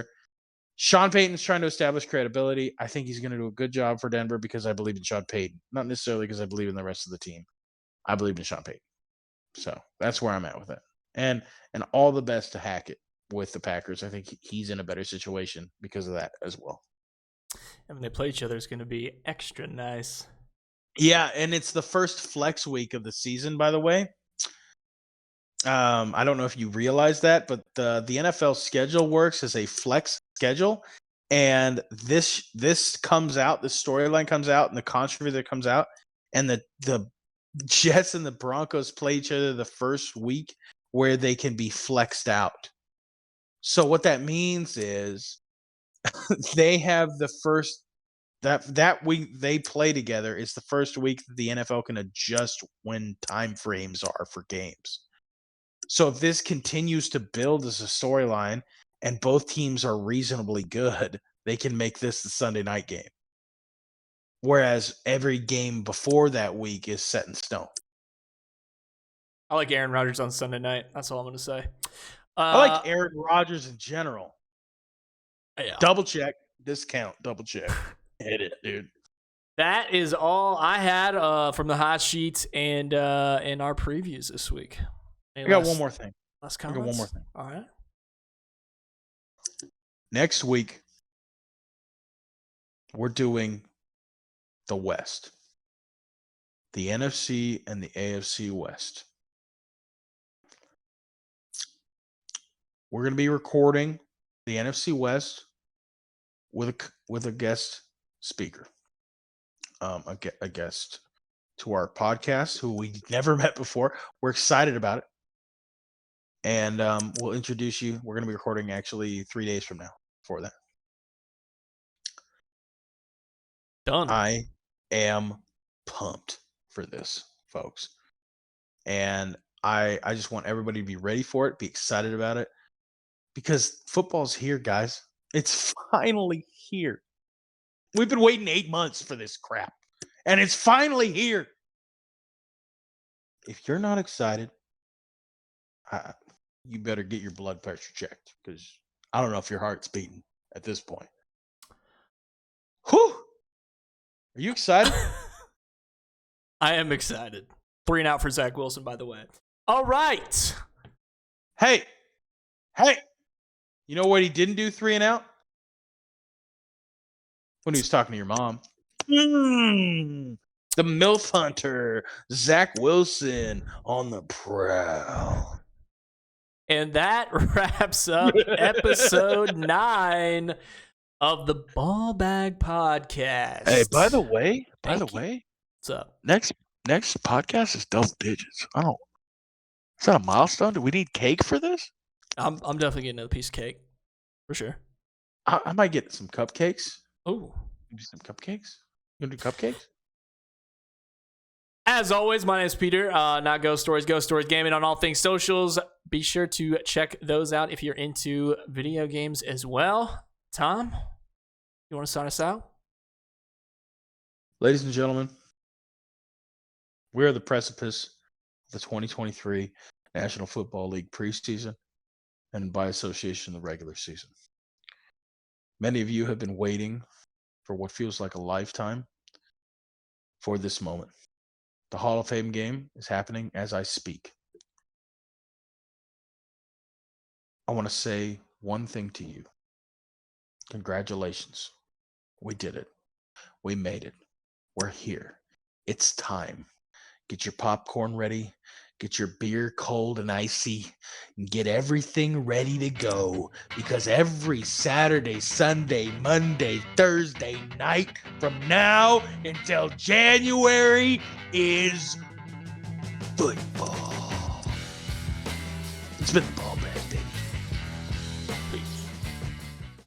B: Sean Payton's trying to establish credibility. I think he's going to do a good job for Denver because I believe in Sean Payton. Not necessarily because I believe in the rest of the team. I believe in Sean Payton. So that's where I'm at with it. And all the best to Hackett with the Packers. I think he's in a better situation because of that as well.
A: And when they play each other, it's going to be extra nice.
B: Yeah, and it's the first flex week of the season, by the way. I don't know if you realize that, but the NFL schedule works as a flex schedule. And this comes out, the storyline comes out, and the controversy that comes out, and the Jets and the Broncos play each other the first week where they can be flexed out. So what that means is they have the first that week they play together is the first week that the NFL can adjust when time frames are for games. So if this continues to build as a storyline and both teams are reasonably good, they can make this the Sunday night game. Whereas every game before that week is set in stone.
A: I like Aaron Rodgers on Sunday night. That's all I'm going to say.
B: I like Aaron Rodgers in general.
A: Yeah.
B: Double check. Discount. Double check. Hit it, dude.
A: That is all I had from the hot sheet and in our previews this week.
B: I got one more thing.
A: Last comments? I got one more thing. All right.
B: Next week, we're doing the West. The NFC and the AFC West. We're going to be recording the NFC West with a guest speaker, a guest to our podcast who we never met before. We're excited about it, and we'll introduce you. We're going to be recording actually 3 days from now for that.
A: Done.
B: I am pumped for this, folks, and I just want everybody to be ready for it, be excited about it. Because football's here, guys. It's finally here. We've been waiting 8 months for this crap. And it's finally here. If you're not excited, you better get your blood pressure checked. Because I don't know if your heart's beating at this point. Whew! Are you excited?
A: I am excited. 3 and out for Zach Wilson, by the way. All right.
B: Hey! You know what he didn't do 3 and out? When he was talking to your mom. The MILF Hunter, Zach Wilson on the prowl.
A: And that wraps up episode 9 of the BALLBAG podcast.
B: Hey, by the way,
A: what's up?
B: Next podcast is double digits. Is that a milestone? Do we need cake for this?
A: I'm definitely getting another piece of cake for sure.
B: I might get some cupcakes.
A: Oh,
B: Some cupcakes. You gonna do cupcakes?
A: As always, my name is Peter. Not Ghost Stories, Ghost Stories Gaming on all things socials. Be sure to check those out if you're into video games as well. Tom, you want to sign us out?
B: Ladies and gentlemen, we are the precipice of the 2023 National Football League preseason and by association the regular season. Many of you have been waiting for what feels like a lifetime for this moment. The Hall of Fame game is happening as I speak. I want to say one thing to you. Congratulations. We did it. We made it. We're here. It's time. Get your popcorn ready. Get your beer cold and icy. And get everything ready to go. Because every Saturday, Sunday, Monday, Thursday night from now until January is football. It's been the BALLBAG.